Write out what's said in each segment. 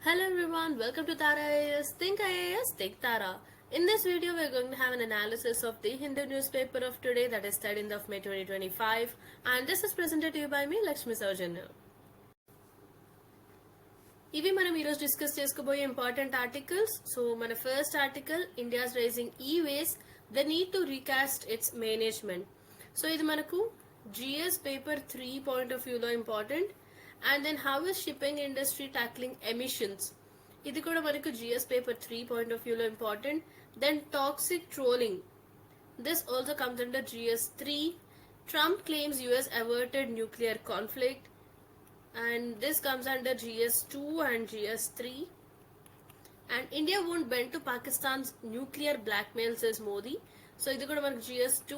Hello everyone, welcome to Tara IAS Think IAS Think Tara. In this video, we're going to have an analysis of the Hindu newspaper of today, that is 13th of May 2025, and this is presented to you by me, Lakshmi Saujanya. ఇవి మనం ఈరోజు discuss చేసుకోబోయే important articles. So మన first article, India's rising e waste, the need to recast its management. So ఇది మనకు GS paper 3 point of వ్యూలో important. And then how is shipping industry tackling emissions, ఇది కూడా మనకు జిఎస్ పేపర్ 3 పాయింట్ ఆఫ్ వ్యూలో important. Then toxic trolling, this also comes under GS 3. Trump claims US averted nuclear conflict, and this comes under GS2 and GS3. And India won't bend to Pakistan's nuclear blackmail, says Modi. So idu kuda manaku GS2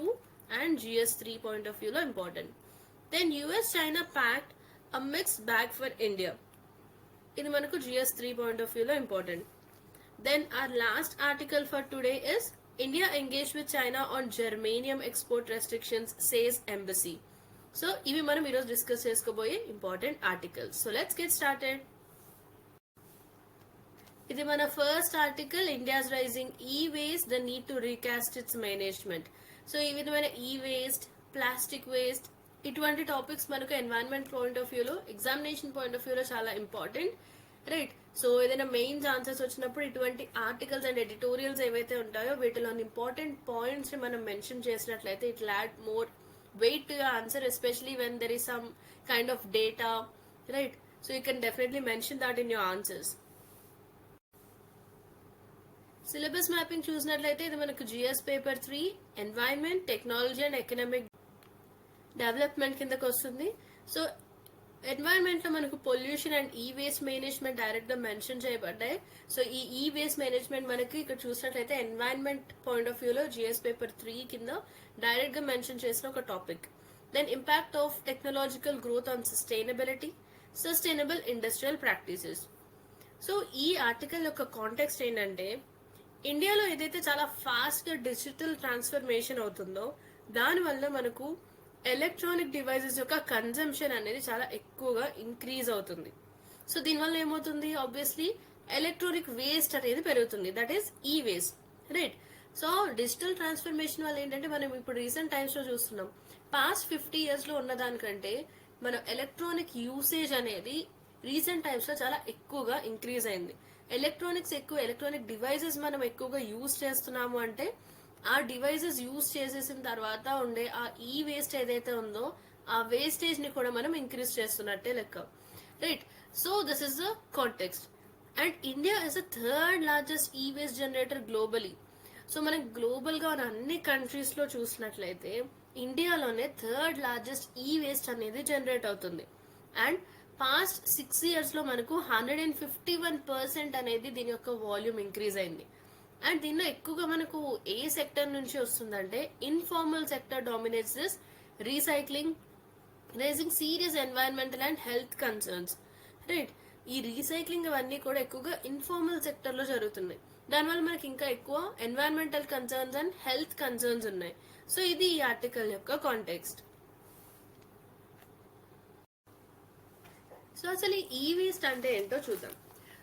and GS3 point of view lo important. Then US China pact a mixed bag for India, idu manaku GS3 point of view lo important. Then our last article for today is India engaged with China on germanium export restrictions, says embassy. So ఇవి మనం ఈరోజు discuss చేసుకోబోయే important articles. So let's get started. ఇది మన first article, India's rising e waste, the need to recast its management. So ఈ విధమైన ఈ waste, plastic waste, ఇటువంటి టాపిక్స్ మనకు ఎన్వైరన్మెంట్ పాయింట్ ఆఫ్ వ్యూలో, ఎగ్జామినేషన్ పాయింట్ ఆఫ్ వ్యూలో చాలా ఇంపార్టెంట్, రైట్? సో ఏదైనా మెయిన్స్ ఆన్సర్స్ వచ్చినప్పుడు ఇటువంటి ఆర్టికల్స్ అండ్ ఎడిటోరియల్స్ ఏవైతే ఉంటాయో వీటిలోని ఇంపార్టెంట్ పాయింట్స్ ని మనం మెన్షన్ చేసినట్లయితే it will add more weight to your answer, especially when there is some kind of data, right? So you can definitely mention that in your answers. Syllabus mapping చూసినట్లయితే ఇది మనకు GS paper 3 environment, technology and economic development కిందకి వస్తుంది. So environment లో మనకు pollution and e waste management direct గా mention చేయబడ్డాయి. So e waste management మనకి ఇక్కడ చూసినట్లయితే ఎన్వైరన్మెంట్ పాయింట్ ఆఫ్ వ్యూలో జిఎస్ పేపర్ 3 కింద డైరెక్ట్ గా మెన్షన్ చేసిన ఒక topic. Then impact of technological growth on sustainability, sustainable industrial practices. So ఈ ఆర్టికల్ యొక్క కాంటెక్స్ట్ ఏంటంటే, ఇండియాలో ఏదైతే చాలా ఫాస్ట్ గా డిజిటల్ ట్రాన్స్ఫర్మేషన్ అవుతుందో దానివల్ల మనకు ఎలక్ట్రానిక్ డివైజెస్ యొక్క కన్జంప్షన్ అనేది చాలా ఎక్కువగా ఇంక్రీజ్ అవుతుంది. సో దీనివల్ల ఏమవుతుంది, ఆబ్వియస్లీ ఎలక్ట్రానిక్ వేస్ట్ అనేది పెరుగుతుంది, దట్ ఈస్ ఈ waste, right? So digital transformation వల్ల ఏంటంటే మనం ఇప్పుడు రీసెంట్ టైమ్స్ లో చూస్తున్నాం, పాస్ట్ 50 years లో ఉన్న దానికంటే మన ఎలక్ట్రానిక్ యూసేజ్ అనేది రీసెంట్ టైమ్స్ లో చాలా ఎక్కువగా ఇంక్రీజ్ అయింది. ఎలక్ట్రానిక్ డివైజెస్ మనం ఎక్కువగా యూజ్ చేస్తున్నాము అంటే ఆ డివైజెస్ యూజ్ చేసేసిన తర్వాత ఉండే ఆ ఈ వేస్ట్ ఏదైతే ఉందో ఆ వేస్టేజ్ ని కూడా మనం ఇంక్రీజ్ చేస్తున్నట్టే లెక్క, right? So this is the context. And India is the third largest ఈ వేస్ట్ జనరేటర్ గ్లోబలీ. సో మనం గ్లోబల్ గా ఉన్న అన్ని కంట్రీస్ లో చూసినట్లయితే ఇండియాలోనే థర్డ్ లార్జెస్ట్ ఈ వేస్ట్ అనేది జనరేట్ అవుతుంది. అండ్ పాస్ట్ 6 years లో మనకు 151% అనేది దీని యొక్క వాల్యూమ్ ఇంక్రీజ్ అయింది. అండ్ దీనిలో ఎక్కువగా మనకు ఏ సెక్టర్ నుంచి వస్తుందంటే informal sector dominates this, recycling, raging serious environmental and health concerns, right? ఈ రీసైక్లింగ్ అవన్నీ కూడా ఎక్కువగా ఇన్ఫార్మల్ సెక్టర్ లో జరుగుతున్నాయి. దానివల్ల మనకి ఇంకా ఎక్కువ environmental concerns and health concerns ఉన్నాయి. సో ఇది ఈ ఆర్టికల్ యొక్క కాంటెక్స్ట్. సో అసలు ఈ వేస్ట్ అంటే ఏంటో చూద్దాం.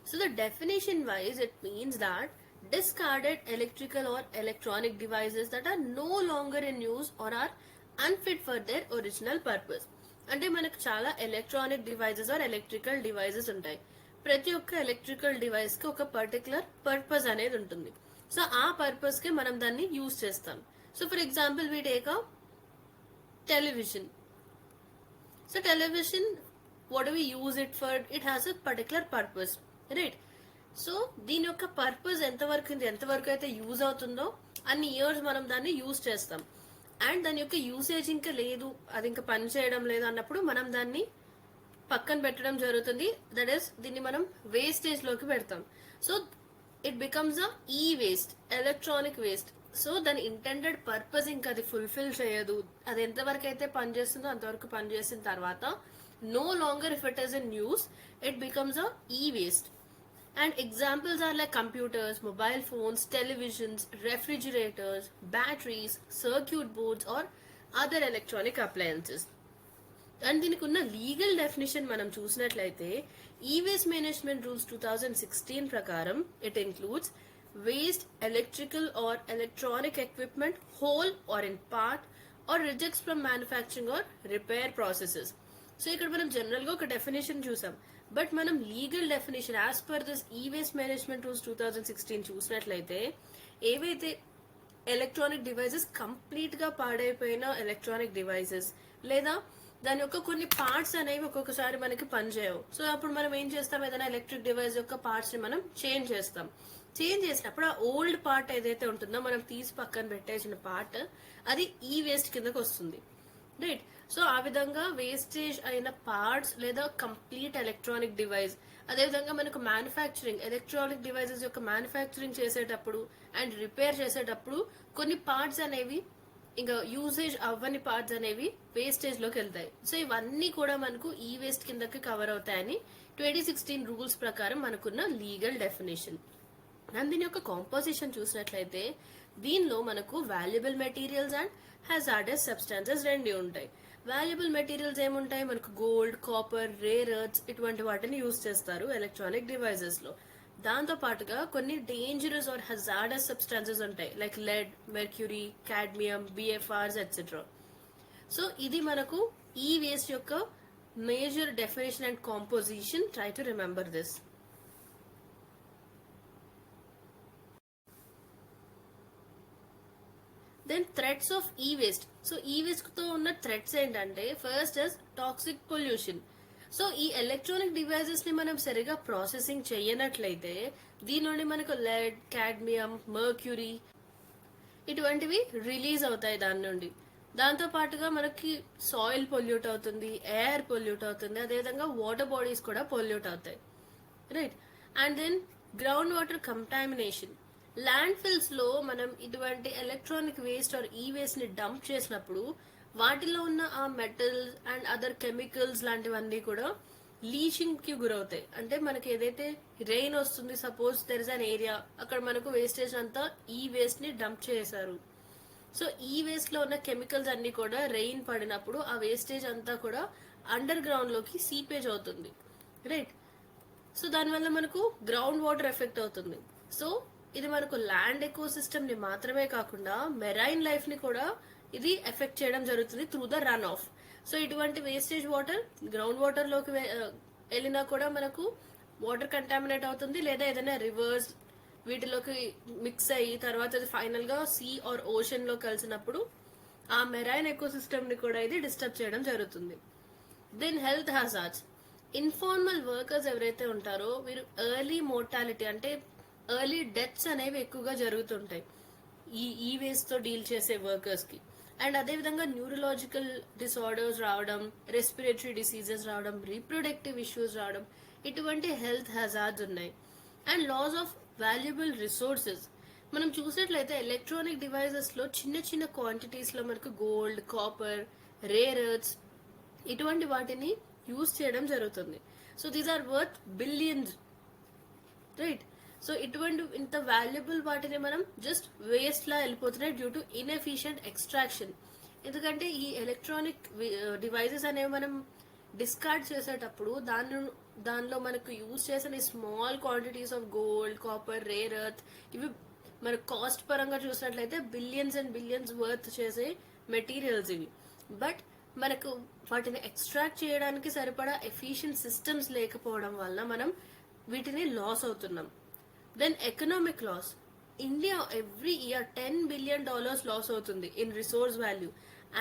So the definition wise it means that discarded electrical or electronic devices that are no longer in use or are unfit for their original purpose. అంటే మనకు చాలా electronic devices are electrical devices ఉంటాయి. ప్రతి ఒక్క electrical device కి ఒక particular purpose అనేది ఉంటుంది. సో ఆ పర్పస్ కి మనం దాన్ని యూజ్ చేస్తాం. So for example we take a television. So television, what do we use it for? It has a particular purpose, right? So దీని యొక్క పర్పస్ ఎంతవరకు అయితే యూజ్ అవుతుందో అన్ని ఇయర్స్ మనం దాన్ని యూజ్ చేస్తాం. అండ్ దాని యొక్క యూసేజ్ ఇంకా లేదు, అది ఇంకా పని చేయడం లేదు అన్నప్పుడు మనం దాన్ని పక్కన పెట్టడం జరుగుతుంది. దట్ ఈస్ దీన్ని మనం వేస్టేజ్ లోకి పెడతాం. So it becomes a e waste, electronic waste. So దాని ఇంటెండెడ్ పర్పస్ ఇంకా అది ఫుల్ఫిల్ చేయదు. అది ఎంతవరకు అయితే పనిచేస్తుందో అంతవరకు పనిచేసిన తర్వాత no longer if it is in use, it becomes a e waste. And examples are like computers, mobile phones, televisions, refrigerators, batteries, circuit boards or other electronic appliances. And దీనికి ఉన్న లీగల్ డెఫినేషన్ మనం చూసినట్లయితే e-waste management rules 2016 ప్రకారం it includes waste electrical or electronic equipment whole or in part or rejects from manufacturing or repair processes. So ఇక్కడ మనం general గా ఒక definition చూసాం, బట్ మనం legal definition as per this e-waste management rules 2016 చూసినట్లయితే ఏవైతే electronic devices complete గా పాడైపోయిన ఎలక్ట్రానిక్ డివైసెస్ లేదా దాని యొక్క కొన్ని పార్ట్స్ అనేవి ఒక్కొక్కసారి మనకి పనిచేయవు. సో అప్పుడు మనం ఏం చేస్తాం, ఏదైనా ఎలక్ట్రిక్ డివైస్ యొక్క పార్ట్స్ ని మనం చేంజ్ చేస్తాం. చేంజ్ చేసినప్పుడు ఆ ఓల్డ్ పార్ట్ ఏదైతే ఉంటుందో మనం తీసి పక్కన పెట్టేసిన పార్ట్ అది ఈ వేస్ట్ కిందకి వస్తుంది, రైట్. సో ఆ విధంగా వేస్టేజ్ అయిన పార్ట్స్ లేదా కంప్లీట్ ఎలక్ట్రానిక్ డివైస్, అదేవిధంగా మనకు మ్యానుఫ్యాక్చరింగ్ ఎలక్ట్రానిక్ డివైసెస్ యొక్క మ్యానుఫ్యాక్చరింగ్ చేసేటప్పుడు అండ్ రిపేర్ చేసేటప్పుడు కొన్ని పార్ట్స్ అనేవి ఇంకా యూసేజ్ అవ్వని పార్ట్స్ అనేవి వేస్టేజ్ లోకి వెళ్తాయి. సో ఇవన్నీ కూడా మనకు ఈ వేస్ట్ కిందకి కవర్ అవుతాయని 2016 రూల్స్ ప్రకారం మనకున్న లీగల్ డెఫినేషన్. అండ్ దీని యొక్క కాంపోజిషన్ చూసినట్లయితే దీనిలో మనకు valuable materials and hazardous substances రెండు ఉంటాయి. వాల్యుబుల్ మెటీరియల్స్ ఏముంటాయి, మనకు గోల్డ్, కాపర్, రేర్ ఎర్త్స్ ఇటువంటి వాటిని యూజ్ చేస్తారు ఎలక్ట్రానిక్ డివైసెస్ లో. దాంతో పాటుగా కొన్ని డేంజరస్ ఆర్ హజార్డస్ సబ్స్టాన్సెస్ ఉంటాయి like lead, mercury, cadmium, BFRs etcetera. So ఇది మనకు ఈ వేస్ట్ యొక్క major definition and composition. Try to remember this. Then threats of e waste. So e waste తో ఉన్న థ్రెట్స్ ఏంటంటే first is toxic pollution. So ఈ electronic devices ని మనం సరిగా ప్రాసెసింగ్ చేయనట్లయితే దీని నుండి మనకు లెడ్, కాడ్మియం, మర్క్యూరీ ఇటువంటివి రిలీజ్ అవుతాయి దాని నుండి. దాంతో పాటుగా మనకి సాయిల్ పొల్యూట్ అవుతుంది, ఎయిర్ పొల్యూట్ అవుతుంది, అదేవిధంగా వాటర్ బాడీస్ కూడా పొల్యూట్ అవుతాయి, right. And then ground water contamination. Land fills లో మనం ఇటువంటి electronic waste or e waste ని డంప్ చేసినప్పుడు వాటిలో ఉన్న ఆ మెటల్స్ అండ్ అదర్ కెమికల్స్ లాంటివన్నీ కూడా లీచింగ్ కి గురవుతాయి. అంటే మనకి ఏదైతే రెయిన్ వస్తుంది, suppose there is an area, అక్కడ మనకు వేస్టేజ్ అంతా ఈ వేస్ట్ ని డంప్ చేశారు. సో ఈ వేస్ట్ లో ఉన్న కెమికల్స్ అన్ని కూడా రెయిన్ పడినప్పుడు ఆ వేస్టేజ్ అంతా కూడా అండర్ గ్రౌండ్ లోకి సీపేజ్ అవుతుంది, రైట్. సో దానివల్ల మనకు గ్రౌండ్ వాటర్ ఎఫెక్ట్ అవుతుంది. సో ఇది మనకు ల్యాండ్ ఎకో సిస్టమ్ ని మాత్రమే కాకుండా మెరైన్ లైఫ్ ని కూడా ఇది ఎఫెక్ట్ చేయడం జరుగుతుంది through the run of. So ఇటువంటి వేస్టేజ్ వాటర్ గ్రౌండ్ వాటర్ లోకి వెళ్ళినా కూడా మనకు వాటర్ కంటామినేట్ అవుతుంది, లేదా ఏదైనా రివర్స్ వీటిలోకి మిక్స్ అయ్యి తర్వాత అది ఫైనల్ గా సీ ఆర్ ఓషన్ లో కలిసినప్పుడు ఆ మెరైన్ ఎకో సిస్టమ్ ని కూడా ఇది డిస్టర్బ్ చేయడం జరుగుతుంది. Then health hazards. Informal workers ఎవరైతే ఉంటారో వీరు ఎర్లీ మోర్టాలిటీ అంటే ఎర్లీ డెత్స్ అనేవి ఎక్కువగా జరుగుతుంటాయి ఈ వేస్ట్ తో డీల్ చేసే వర్కర్స్ కి. అండ్ అదేవిధంగా న్యూరలాజికల్ డిసార్డర్స్ రావడం, రెస్పిరేటరీ డిసీజెస్ రావడం, రీప్రొడక్టివ్ ఇష్యూస్ రావడం ఇటువంటి హెల్త్ హజార్డ్స్ ఉన్నాయి. And loss of valuable resources. మనం చూసినట్లయితే ఎలక్ట్రానిక్ డివైజెస్ లో చిన్న చిన్న క్వాంటిటీస్ లో మనకు గోల్డ్, కాపర్, రేర్ ఎర్త్స్ ఇటువంటి వాటిని యూజ్ చేయడం జరుగుతుంది. So these are worth billions, right. So ఇటువంటి ఇంత వాల్యుబుల్ వాటిని మనం జస్ట్ వేస్ట్ లా వెళ్ళిపోతున్నాయి డ్యూ టు ఇన్ఎఫిషియంట్ ఎక్స్ట్రాక్షన్. ఎందుకంటే ఈ ఎలక్ట్రానిక్ డివైజెస్ అనేవి మనం డిస్కార్డ్ చేసేటప్పుడు దానిలో మనకు యూజ్ చేసిన small quantities of gold, copper, rare earth ఇవి మన కాస్ట్ పరంగా చూసినట్లయితే బిలియన్స్ అండ్ బిలియన్స్ వర్త్ చేసే మెటీరియల్స్ ఇవి. బట్ మనకు వాటిని ఎక్స్ట్రాక్ట్ చేయడానికి సరిపడా ఎఫిషియెంట్ సిస్టమ్స్ లేకపోవడం వల్ల మనం వీటిని లాస్ అవుతున్నాం. Then economic loss. India every year $10 billion loss అవుతుంది in resource value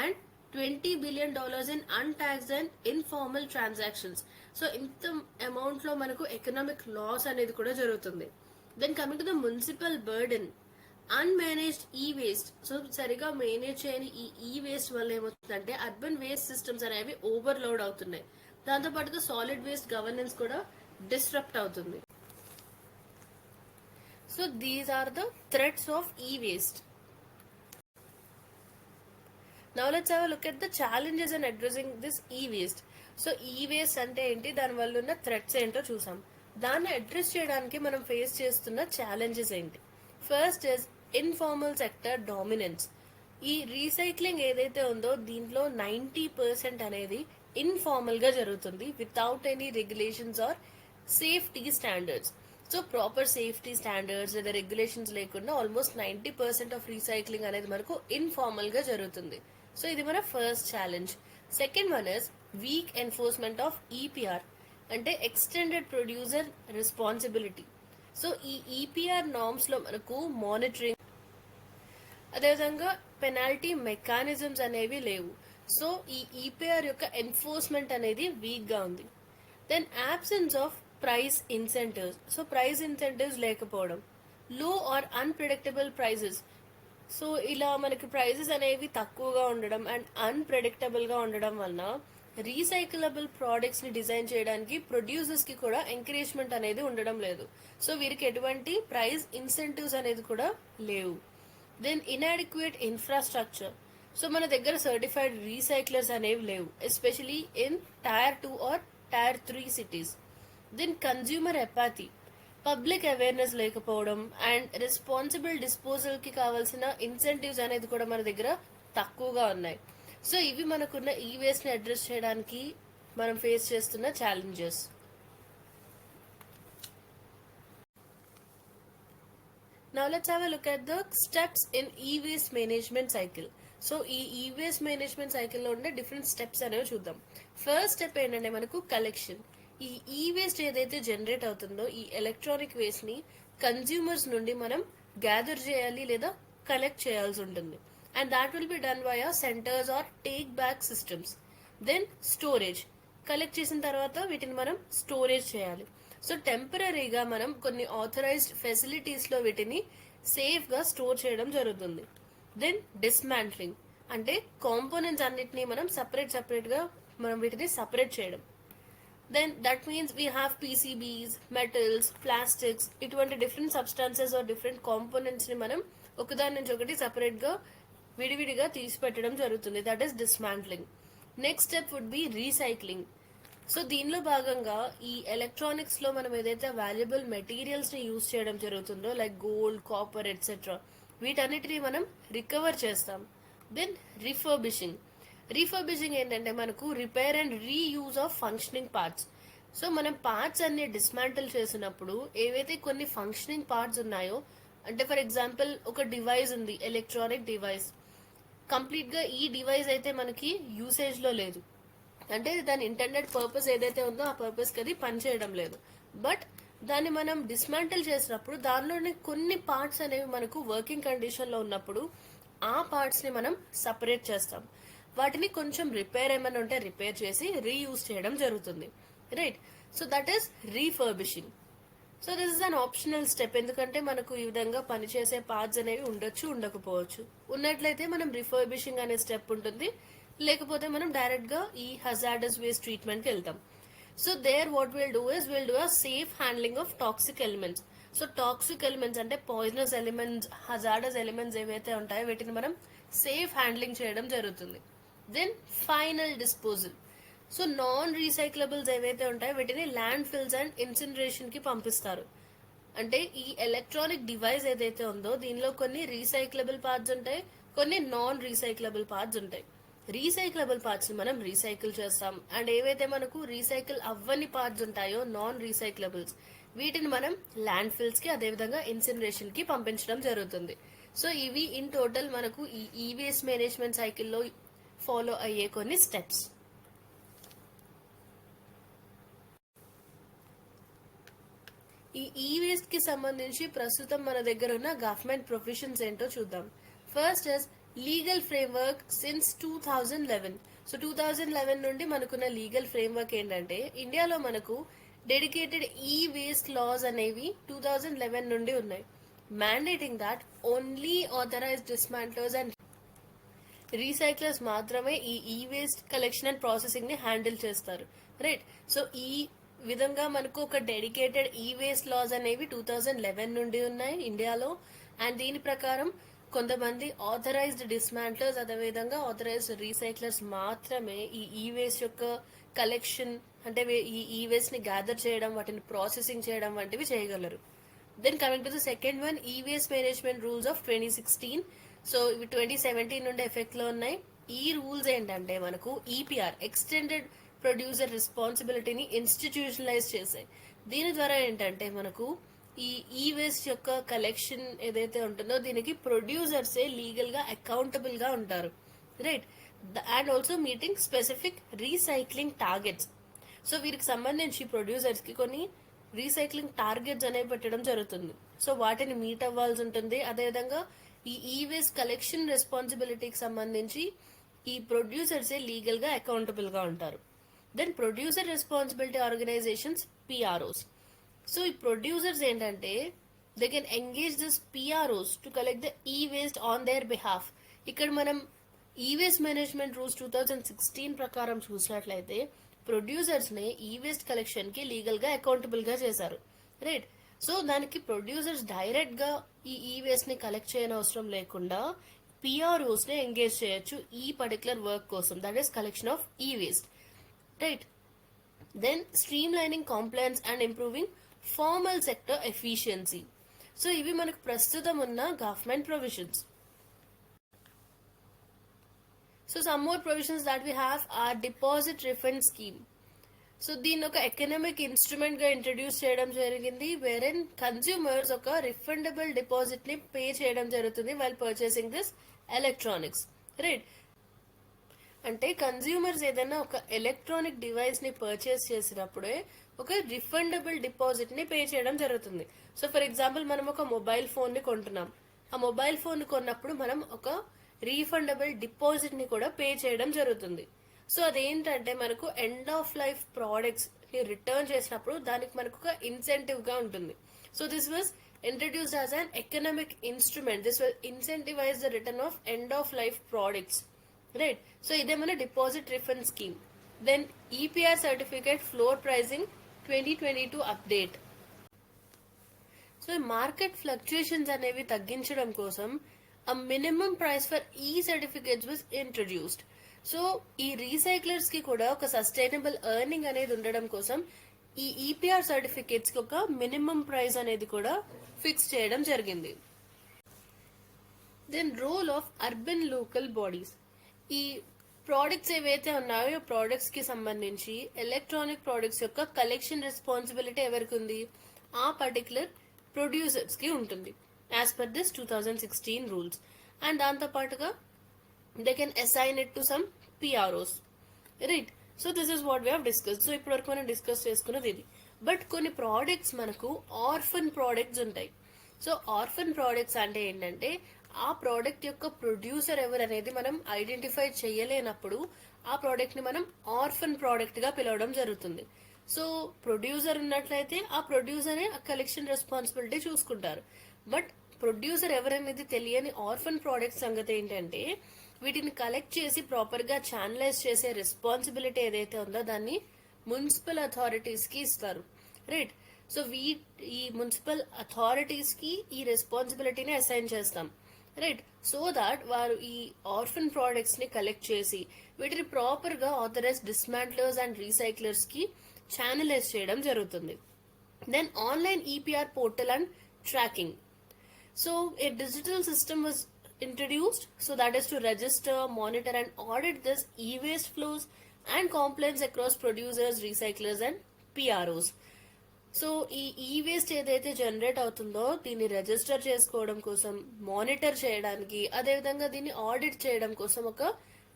and $20 billion in untaxed and informal transactions. So ఇంత అమౌంట్ లో మనకు ఎకనామిక్ లాస్ అనేది కూడా జరుగుతుంది. Then coming to the municipal burden. Unmanaged e waste. So సరిగా manage చేయని ఈ వేస్ట్ వల్ల ఏమవుతుందంటే అర్బన్ వేస్ట్ సిస్టమ్స్ అనేవి ఓవర్లోడ్ అవుతున్నాయి. దాంతో పాటుగా సాలిడ్ వేస్ట్ గవర్నెన్స్ కూడా డిస్రప్ట్ అవుతుంది. So these are the threats of e-waste. Now let's have a look at the challenges in addressing this e-waste. So e-waste అంటే ఏంటి, దాని వల్ల ఉన్న థ్రెట్స్ ఏంటో చూసాం. దాన్ని అడ్రస్ చేయడానికి మనం ఫేస్ చేస్తున్న ఛాలెంజెస్ ఏంటి. First is informal sector dominance. ఈ రీసైక్లింగ్ ఏదైతే ఉందో దీంట్లో 90% అనేది ఇన్ఫార్మల్ గా జరుగుతుంది without any regulations or safety standards. So proper safety standards లేదా రెగ్యులేషన్స్ లేకుండా ఆల్మోస్ట్ 90% ఆఫ్ రీసైక్లింగ్ అనేది మనకు ఇన్ఫార్మల్ గా జరుగుతుంది. సో ఇది మన first challenge. Second one is weak enforcement of EPR, అంటే ఎక్స్టెండెడ్ ప్రొడ్యూసర్ రెస్పాన్సిబిలిటీ. సో ఈ ఈపీఆర్ నార్మ్స్ లో మనకు మానిటరింగ్, అదేవిధంగా పెనాల్టీ మెకానిజమ్స్ అనేవి లేవు. సో ఈ ఈపీఆర్ యొక్క ఎన్ఫోర్స్మెంట్ అనేది వీక్ గా ఉంది. Then absence of price incentives. So price incentives లేకపోవడం, లో ఆర్ అన్ప్రెడిక్టబుల్ ప్రైజెస్. సో ఇలా మనకి ప్రైజెస్ అనేవి తక్కువగా ఉండడం అండ్ అన్ప్రెడిక్టబుల్ గా ఉండడం వలన రీసైకిలబుల్ ప్రోడక్ట్స్ ని డిజైన్ చేయడానికి ప్రొడ్యూసర్స్ కి కూడా ఎంకరేజ్మెంట్ అనేది ఉండడం లేదు. సో వీరికి ఎటువంటి ప్రైస్ ఇన్సెంటివ్స్ అనేది కూడా లేవు. Then inadequate infrastructure. సో మన దగ్గర సర్టిఫైడ్ రీసైక్లర్స్ అనేవి లేవు, especially in tier 2 or tier 3 cities. Then consumer apathy, public awareness లేకపోవడం అండ్ రెస్పాన్సిబుల్ డిస్పోజల్ కి కావాల్సిన ఇన్సెంటివ్స్ అనేది కూడా మన దగ్గర తక్కువగా ఉన్నాయి. సో ఇవి మనకున్న ఈ వేస్ట్ ని అడ్రస్ చేయడానికి మనం ఫేస్ చేస్తున్న challenges. Now let's have a look at the steps in e-waste management cycle. So ఈ e-waste management cycle లో ఉండే డిఫరెంట్ స్టెప్స్ అనేవి చూద్దాం. ఫస్ట్ స్టెప్ ఏంటంటే మనకు కలెక్షన్. ఈ e-waste ఏదైతే జనరేట్ అవుతుందో ఈ ఎలక్ట్రానిక్ వేస్ట్ ని కన్స్యూమర్స్ నుండి మనం గ్యాదర్ చేయాలి లేదా కలెక్ట్ చేయాల్సి ఉంటుంది. And that will be done via centers or take back systems. Then storage. Collect చేసిన తర్వాత వీటిని మనం స్టోరేజ్ చేయాలి. సో టెంపరీగా మనం కొన్ని ఆథరైజ్డ్ ఫెసిలిటీస్ లో వీటిని సేఫ్ గా స్టోర్ చేయడం జరుగుతుంది. దెన్ డిస్మాంట్లింగ్, అంటే కాంపోనెంట్స్ అన్నిటినీ మనం సపరేట్ గా మనం వీటిని సపరేట్ చేయడం. Then that means we have PCBs, metals, plastics, ఇటువంటి different substances or different components ని మనం ఒకదాని నుంచి ఒకటి సపరేట్ గా విడివిడిగా తీసి పెట్టడం జరుగుతుంది. That is dismantling. Next step would be recycling. So దీనిలో భాగంగా ఈ ఎలక్ట్రానిక్స్ లో మనం ఏదైతే వాల్యుబుల్ మెటీరియల్స్ ని యూజ్ చేయడం జరుగుతుందో లైక్ గోల్డ్, కాపర్ ఎట్సెట్రా, వీటన్నిటిని మనం రికవర్ చేస్తాం. దెన్ రిఫర్బిషింగ్. రీఫర్బిషింగ్ ఏంటంటే మనకు repair and reuse of functioning parts. So మనం పార్ట్స్ అన్ని డిస్మాంటిల్ చేసినప్పుడు ఏవైతే కొన్ని ఫంక్షనింగ్ పార్ట్స్ ఉన్నాయో, అంటే ఫర్ ఎగ్జాంపుల్ ఒక డివైస్ ఉంది, ఎలక్ట్రానిక్ డివైస్, కంప్లీట్ గా ఈ డివైస్ అయితే మనకి యూసేజ్ లో లేదు, అంటే దాని ఇంటర్నెట్ పర్పస్ ఏదైతే ఉందో ఆ పర్పస్ కి అది పనిచేయడం లేదు. బట్ దాన్ని మనం డిస్మాంటిల్ చేసినప్పుడు దానిలోని కొన్ని పార్ట్స్ అనేవి మనకు వర్కింగ్ కండిషన్ లో ఉన్నప్పుడు ఆ పార్ట్స్ ని మనం సపరేట్ చేస్తాం. వాటిని కొంచెం రిపేర్ ఏమైనా ఉంటే రిపేర్ చేసి రీయూజ్ చేయడం జరుగుతుంది. Right. So that is refurbishing. So this is an optional step, ఎందుకంటే మనకు ఈ విధంగా పనిచేసే పార్ట్స్ అనేవి ఉండొచ్చు, ఉండకపోవచ్చు. ఉన్నట్లయితే మనం రిఫర్బిషింగ్ అనే స్టెప్ ఉంటుంది, లేకపోతే మనం డైరెక్ట్ గా ఈ హజార్డస్ వేస్ట్ ట్రీట్మెంట్ కి వెళ్తాం. So there what will do is will do a safe handling of toxic elements. So toxic elements అంటే పాయిజనస్ ఎలిమెంట్స్, హజార్డస్ ఎలిమెంట్స్ ఏవైతే ఉంటాయో వీటిని మనం సేఫ్ హ్యాండ్లింగ్ చేయడం జరుగుతుంది. Then final disposal. So non recyclables ఏవైతే ఉంటాయో వీటిని ల్యాండ్ ఫిల్స్ అండ్ ఇన్సినరేషన్ కి పంపిస్తారు. అంటే ఈ ఎలక్ట్రానిక్ డివైస్ ఏదైతే ఉందో దీనిలో కొన్ని రీసైక్లబుల్ పార్ట్స్ ఉంటాయి, కొన్ని నాన్ రీసైక్లబుల్ పార్ట్స్ ఉంటాయి. రీసైక్లబుల్ పార్ట్స్ ని మనం రీసైకిల్ చేస్తాం, అండ్ ఏవైతే మనకు రీసైకిల్ అవ్వని పార్ట్స్ ఉంటాయో నాన్ రీసైక్లబుల్స్, వీటిని మనం ల్యాండ్ ఫిల్స్ కి అదేవిధంగా ఇన్సినరేషన్ కి పంపించడం జరుగుతుంది. సో ఇవి ఇన్ టోటల్ మనకు ఈ ఈ-వేస్ట్ మేనేజ్మెంట్ సైకిల్లో ఫాలో అయ్యే కొన్ని స్టెప్స్. ఈ ఈ-వేస్ట్ కి సంబంధించి ప్రస్తుతం మన దగ్గర ఉన్న గవర్నమెంట్ ప్రొవిజన్స్ ఏంటో చూద్దాం. First is legal framework since 2011. So 2011 నుండి మనకున్న లీగల్ ఫ్రేమ్వర్క్ ఏంటంటే ఇండియాలో మనకు డెడికేటెడ్ ఈ వేస్ట్ లాస్ అనేవి 2011 నుండి ఉన్నాయి, mandating that only authorised dismantlers and recyclers మాత్రమే e waste collection and processing ని హ్యాండిల్ చేస్తారు. రైట్. సో ఈ విధంగా మనకు ఒక డెడికేటెడ్ ఈ వేస్ట్ లాస్ అనేవి 2011 నుండి ఉన్నాయి ఇండియాలో. అండ్ దీని ప్రకారం కొంతమంది ఆథరైజ్డ్ డిస్మాంట్లర్స్ అదేవిధంగా ఆథరైజ్డ్ రీసైక్లర్స్ మాత్రమే ఈ వేస్ట్ యొక్క కలెక్షన్, అంటే ఈ వేస్ట్ ని గ్యాదర్ చేయడం, వాటిని ప్రాసెసింగ్ చేయడం వంటివి చేయగలరు. Then coming to the second one, e waste management rules of 2016. So ఇవి 2017 నుండి ఎఫెక్ట్ లో ఉన్నాయి. ఈ రూల్స్ ఏంటంటే మనకు ఈపీఆర్, ఎక్స్టెండెడ్ ప్రొడ్యూసర్ రెస్పాన్సిబిలిటీని ఇన్స్టిట్యూషనలైజ్ చేశాయి. దీని ద్వారా ఏంటంటే మనకు ఈ వేస్ట్ యొక్క కలెక్షన్ ఏదైతే ఉంటుందో దీనికి ప్రొడ్యూసర్సే లీగల్ గా అకౌంటబుల్ గా ఉంటారు, right. And also meeting specific recycling targets. So వీరికి సంబంధించి ప్రొడ్యూసర్స్ కి కొన్ని రీసైక్లింగ్ టార్గెట్స్ అనేవి పెట్టడం జరుగుతుంది. సో వాటిని మీట్ అవ్వాల్సి ఉంటుంది. అదేవిధంగా ఈ వేస్ట్ కలెక్షన్ రెస్పాన్సిబిలిటీకి సంబంధించి ఈ ప్రొడ్యూసర్సే లీగల్ గా అకౌంటబుల్ గా ఉంటారు. Then producer responsibility organisations, PROs. So ఈ ప్రొడ్యూసర్స్ ఏంటంటే they can engage this PROs to collect the e waste on their behalf. ఇక్కడ మనం ఈ వేస్ట్ మేనేజ్మెంట్ రూల్స్ 2016 ప్రకారం చూసినట్లయితే ప్రొడ్యూసర్స్ ని ఈ వేస్ట్ కలెక్షన్ కి లీగల్ గా అకౌంటబుల్ గా చేశారు, రైట్. సో దానికి ప్రొడ్యూసర్స్ డైరెక్ట్ గా ఈ వేస్ట్ ని కలెక్ట్ చేయని అవసరం లేకుండా పిఆర్ఓస్ ని ఎంగేజ్ చేయొచ్చు ఈ పర్టికులర్ వర్క్ కోసం, that is collection of e waste, right. Then streamlining compliance and improving formal sector efficiency. So ఇవి మనకు ప్రస్తుతం ఉన్న government provisions. So some more provisions that we have are deposit refund scheme. So దీన్ని ఒక economic instrument గా introduce చేయడం జరిగింది, wherein consumers ఒక రిఫండబుల్ డిపాజిట్ ని పే చేయడం జరుగుతుంది while purchasing this electronics, right. అంటే కన్స్యూమర్స్ ఏదైనా ఒక ఎలక్ట్రానిక్ డివైస్ ని పర్చేస్ చేసినప్పుడే ఒక రిఫండబుల్ డిపాజిట్ ని పే చేయడం జరుగుతుంది. సో ఫర్ ఎగ్జాంపుల్ మనం ఒక మొబైల్ ఫోన్ ని కొంటున్నాం. ఆ మొబైల్ ఫోన్ ని కొన్నప్పుడు మనం ఒక రీఫండబుల్ డిపాజిట్ ని కూడా పే చేయడం జరుగుతుంది. సో అదేంటంటే మనకు ఎండ్ ఆఫ్ లైఫ్ ప్రోడక్ట్స్ ని రిటర్న్ చేసినప్పుడు దానికి మనకు ఒక ఇన్సెంటివ్ గా ఉంటుంది. So this was introduced as an economic instrument. This will incentivise the return of end of life products, right. So ఇదే మన deposit refund scheme. Then EPR certificate floor pricing 2022 update. So ఈ market fluctuations అనేవి తగ్గించడం కోసం a minimum price for e-certificates was introduced. So ఈ recyclers కి కూడా ఒక సస్టైనబుల్ ఎర్నింగ్ అనేది ఉండడం కోసం ఈ ఈపీఆర్ సర్టిఫికేట్స్ కి ఒక మినిమం ప్రైస్ అనేది కూడా ఫిక్స్ చేయడం జరిగింది. Then role of urban local bodies. ఈ ప్రోడక్ట్స్ ఏవైతే ఉన్నాయో ప్రోడక్ట్స్ కి సంబంధించి ఎలక్ట్రానిక్ ప్రోడక్ట్స్ యొక్క కలెక్షన్ రెస్పాన్సిబిలిటీ ఎవరికి ఉంది? ఆ పర్టికులర్ ప్రొడ్యూసర్స్ కి ఉంటుంది as per this 2016 rules. And దాంతో పాటుగా they can assign it to some PROs, right. So this is what we have discussed. So ఇప్పటి వరకు మనం డిస్కస్ చేసుకున్నది ఇది. బట్ కొన్ని ప్రోడక్ట్స్ మనకు ఆర్ఫన్ ప్రోడక్ట్స్ ఉంటాయి. సో ఆర్ఫన్ ప్రోడక్ట్స్ అంటే ఏంటంటే ఆ ప్రోడక్ట్ యొక్క ప్రొడ్యూసర్ ఎవరు అనేది మనం ఐడెంటిఫై చేయలేనప్పుడు ఆ ప్రోడక్ట్ ని మనం ఆర్ఫన్ ప్రోడక్ట్ గా పిలవడం జరుగుతుంది. సో ప్రొడ్యూసర్ ఉన్నట్లయితే ఆ ప్రొడ్యూసర్ ఆ కలెక్షన్ రెస్పాన్సిబిలిటీ చూసుకుంటారు. బట్ ప్రొడ్యూసర్ ఎవరనేది తెలియని ఆర్ఫన్ ప్రోడక్ట్ సంగతి ఏంటంటే వీటిని కలెక్ట్ చేసి ప్రాపర్ గా ఛానలైజ్ చేసే రెస్పాన్సిబిలిటీ ఏదైతే ఉందో దాన్ని మున్సిపల్ అథారిటీస్ కి ఇస్తారు, రైట్. సో ఈ మున్సిపల్ అథారిటీస్ కి ఈ రెస్పాన్సిబిలిటీని అసైన్ చేస్తాం, రైట్. సో దాట్ వారు ఈ ఆర్ఫన్ ప్రోడక్ట్స్ ని కలెక్ట్ చేసి వీటిని ప్రాపర్ గా ఆథరైజ్ డిస్మాంట్లర్స్ అండ్ రీసైక్లర్స్ కి ఛానలైజ్ చేయడం జరుగుతుంది. Then online EPR portal and tracking. So a digital system was introduced, so that is to register, monitor and audit this e-waste flows and complaints across producers, recyclers and PROs. So ఈ e-waste ఏదైతే generate అవుతుందో దీన్ని register చేసుకోవడం కోసం, monitor చేయడానికి, అదేవిధంగా దీన్ని audit చేయడం కోసం ఒక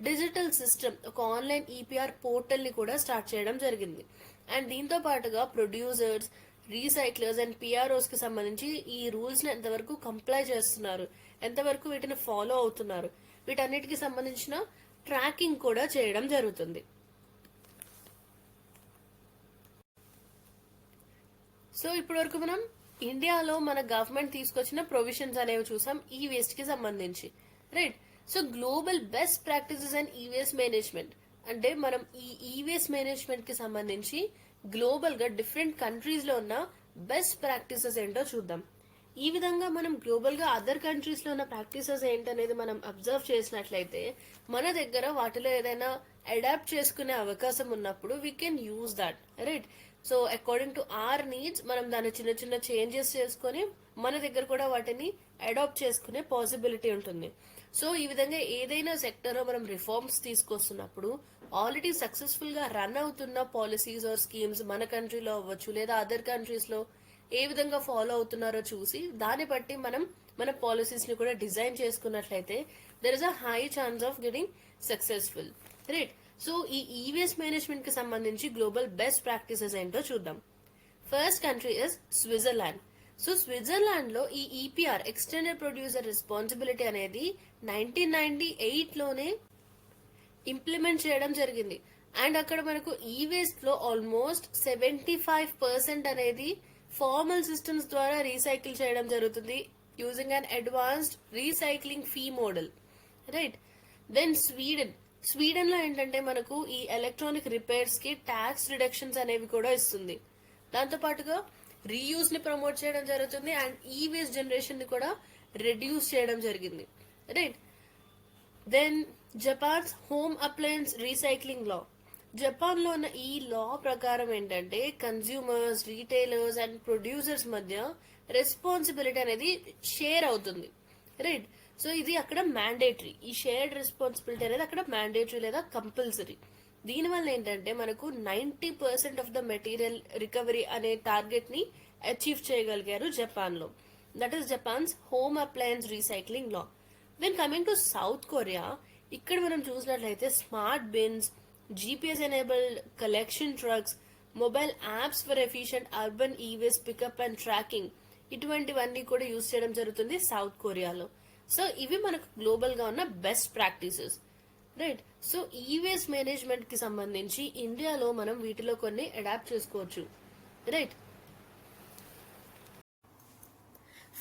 డిజిటల్ సిస్టమ్, ఒక ఆన్లైన్ ఈపీఆర్ పోర్టల్ ని కూడా స్టార్ట్ చేయడం జరిగింది. అండ్ దీంతో పాటుగా ప్రొడ్యూసర్స్, రీసైక్లర్స్ అండ్ పిఆర్ఓస్ కి సంబంధించి ఈ రూల్స్ ని ఎంతవరకు కంప్లై చేస్తున్నారు, ఎంతవరకు వీటిని ఫాలో అవుతున్నారు, వీటన్నిటికి సంబంధించిన ట్రాకింగ్ కూడా చేయడం జరుగుతుంది. సో ఇప్పటి వరకు మనం ఇండియాలో మన గవర్నమెంట్ తీసుకొచ్చిన ప్రొవిజన్స్ అనేవి చూసాం ఈ వేస్ట్ కి సంబంధించి, right. So global best practices and e waste management అంటే మనం ఈ వేస్ట్ మేనేజ్మెంట్ కి సంబంధించి గ్లోబల్ గా డిఫరెంట్ కంట్రీస్ లో ఉన్న బెస్ట్ ప్రాక్టీసెస్ ఏంటో చూద్దాం. ఈ విధంగా మనం గ్లోబల్ గా అదర్ కంట్రీస్ లో ఉన్న ప్రాక్టీసెస్ ఏంటనేది మనం అబ్జర్వ్ చేసినట్లయితే మన దగ్గర వాటిలో ఏదైనా అడాప్ట్ చేసుకునే అవకాశం ఉన్నప్పుడు we can use that, right. So according to our needs మనం దాని చిన్న చిన్న చేంజెస్ చేసుకొని మన దగ్గర కూడా వాటిని అడాప్ట్ చేసుకునే పాసిబిలిటీ ఉంటుంది. సో ఈ విధంగా ఏదైనా సెక్టర్ లో మనం రిఫార్మ్స్ తీసుకొస్తున్నప్పుడు ఆల్రెడీ సక్సెస్ఫుల్ గా రన్ అవుతున్న పాలసీస్ ఆర్ స్కీమ్స్ మన కంట్రీలో అవ్వచ్చు లేదా అదర్ కంట్రీస్ లో ఏ విధంగా ఫాలో అవుతున్నారో చూసి దాన్ని బట్టి మనం మన పాలసీస్ ని కూడా డిజైన్ చేసుకున్నట్లయితే there is a high chance of getting successful, right? So ఈ ఈవేస్ట్ మేనేజ్మెంట్ కి సంబంధించి గ్లోబల్ బెస్ట్ ప్రాక్టీసెస్ ఏంటో చూద్దాం. First country is Switzerland. So Switzerland లో ఈ ఈపీఆర్ ఎక్స్టెండెడ్ ప్రొడ్యూసర్ రెస్పాన్సిబిలిటీ అనేది 1998 లోనే ఇంప్లిమెంట్ చేయడం జరిగింది. అండ్ అక్కడ మనకు ఈ వేస్ట్ లో ఆల్మోస్ట్ 75% అనేది ఫార్మల్ సిస్టమ్స్ ద్వారా రీసైకిల్ చేయడం జరుగుతుంది using an advanced recycling fee model, right? Then Sweden లో ఏంటంటే మనకు ఈ ఎలక్ట్రానిక్ రిపేర్స్ కి ట్యాక్స్ రిడక్షన్స్ అనేవి కూడా ఇస్తుంది. దాంతో పాటుగా రీయూజ్ ని ప్రమోట్ చేయడం జరుగుతుంది అండ్ ఈ వేస్ట్ జనరేషన్ ని కూడా రెడ్యూస్ చేయడం జరిగింది, right? Then Japan's home appliance recycling law. Japan లో ఉన్న ఈ లా ప్రకారం ఏంటంటే కన్స్యూమర్స్, రీటైలర్స్ అండ్ ప్రొడ్యూసర్స్ మధ్య రెస్పాన్సిబిలిటీ అనేది షేర్ అవుతుంది, రైట్? సో ఇది అక్కడ మ్యాండేటరీ. ఈ షేర్డ్ రెస్పాన్సిబిలిటీ అనేది అక్కడ మ్యాండేటరీ లేదా కంపల్సరీ. దీనివల్ల ఏంటంటే మనకు 90% ఆఫ్ ద మెటీరియల్ రికవరీ అనే టార్గెట్ ని అచీవ్ చేయగలిగారు జపాన్ లో. That is Japan's home appliance recycling law. Then coming to South Korea, ఇక్కడ మనం చూసినట్లయితే smart bins, GPS enabled collection trucks, mobile apps for efficient urban e waste pickup and tracking, ఇటువంటివన్నీ కూడా use చేయడం జరుగుతుంది సౌత్ కొరియాలో. సో ఇవి మనకు గ్లోబల్ గా ఉన్న best practices, right? So e waste management కి సంబంధించి ఇండియాలో మనం వీటిలో కొన్ని అడాప్ట్ చేసుకోవచ్చు, right?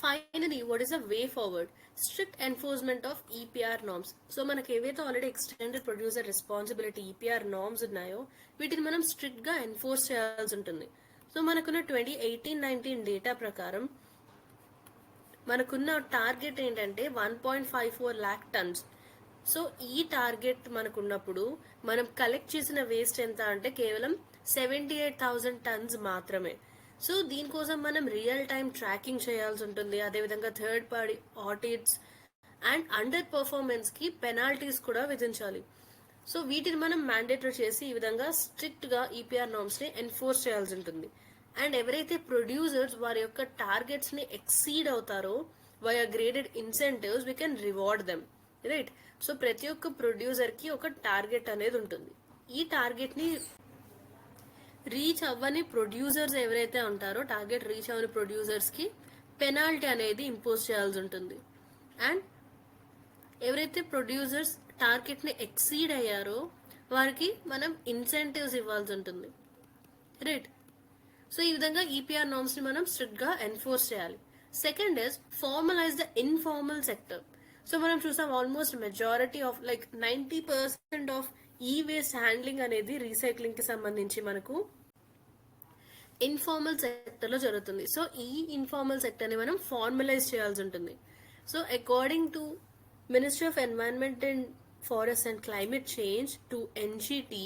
Finally what is the way forward? Strict enforcement of EPR norms. So మనకి ఏవైతే already extended producer responsibility EPR norms ఉన్నాయో వీటిని మనం స్ట్రిక్ట్ గా ఎన్ఫోర్స్ చేయాల్సి ఉంటుంది. సో మనకున్న 2018-19 డేటా ప్రకారం మనకున్న టార్గెట్ ఏంటంటే 1.54 lakh tons. సో ఈ టార్గెట్ మనకున్నప్పుడు మనం కలెక్ట్ చేసిన వేస్ట్ ఎంత అంటే కేవలం 78,000 tons మాత్రమే. సో దీనికోసం మనం రియల్ టైం ట్రాకింగ్ చేయాల్సి ఉంటుంది. అదేవిధంగా third party audits and under performance కి పెనాల్టీస్ కూడా విధించాలి. సో వీటిని మనం మ్యాండేటరీ చేసి ఈ విధంగా స్ట్రిక్ట్ గా ఈపీఆర్ నార్మ్స్ ని ఎన్ఫోర్స్ చేయాల్సి ఉంటుంది. అండ్ ఎవరైతే ప్రొడ్యూసర్స్ వారి యొక్క టార్గెట్స్ ని ఎక్సీడ్ అవుతారో via graded incentives we can reward them, right? So ప్రతి ఒక్క ప్రొడ్యూసర్ కి ఒక టార్గెట్ అనేది ఉంటుంది. ఈ టార్గెట్ ని రీచ్ అవ్వని ప్రొడ్యూసర్స్ ఎవరైతే ఉంటారో టార్గెట్ రీచ్ అవ్వని ప్రొడ్యూసర్స్ కి పెనాల్టీ అనేది ఇంపోజ్ చేయాల్సి ఉంటుంది. అండ్ ఎవరైతే ప్రొడ్యూసర్స్ టార్గెట్ ని ఎక్సీడ్ అయ్యారో వారికి మనం ఇన్సెంటివ్స్ ఇవ్వాల్సి ఉంటుంది, రైట్? సో ఈ విధంగా ఈపీఆర్ నార్మ్స్ ని మనం స్ట్రిక్ట్ గా ఎన్ఫోర్స్ చేయాలి. Second is formalise the informal sector. So మనం చూసాం almost majority of 90% of e waste handling అనేది రీసైక్లింగ్ కి సంబంధించి మనకు ఇన్ఫార్మల్ సెక్టర్ లో జరుగుతుంది. సో ఈ ఇన్ఫార్మల్ సెక్టర్ ని మనం ఫార్మలైజ్ చేయాల్సి ఉంటుంది. So according to ministry of environment and forest and climate change to NGT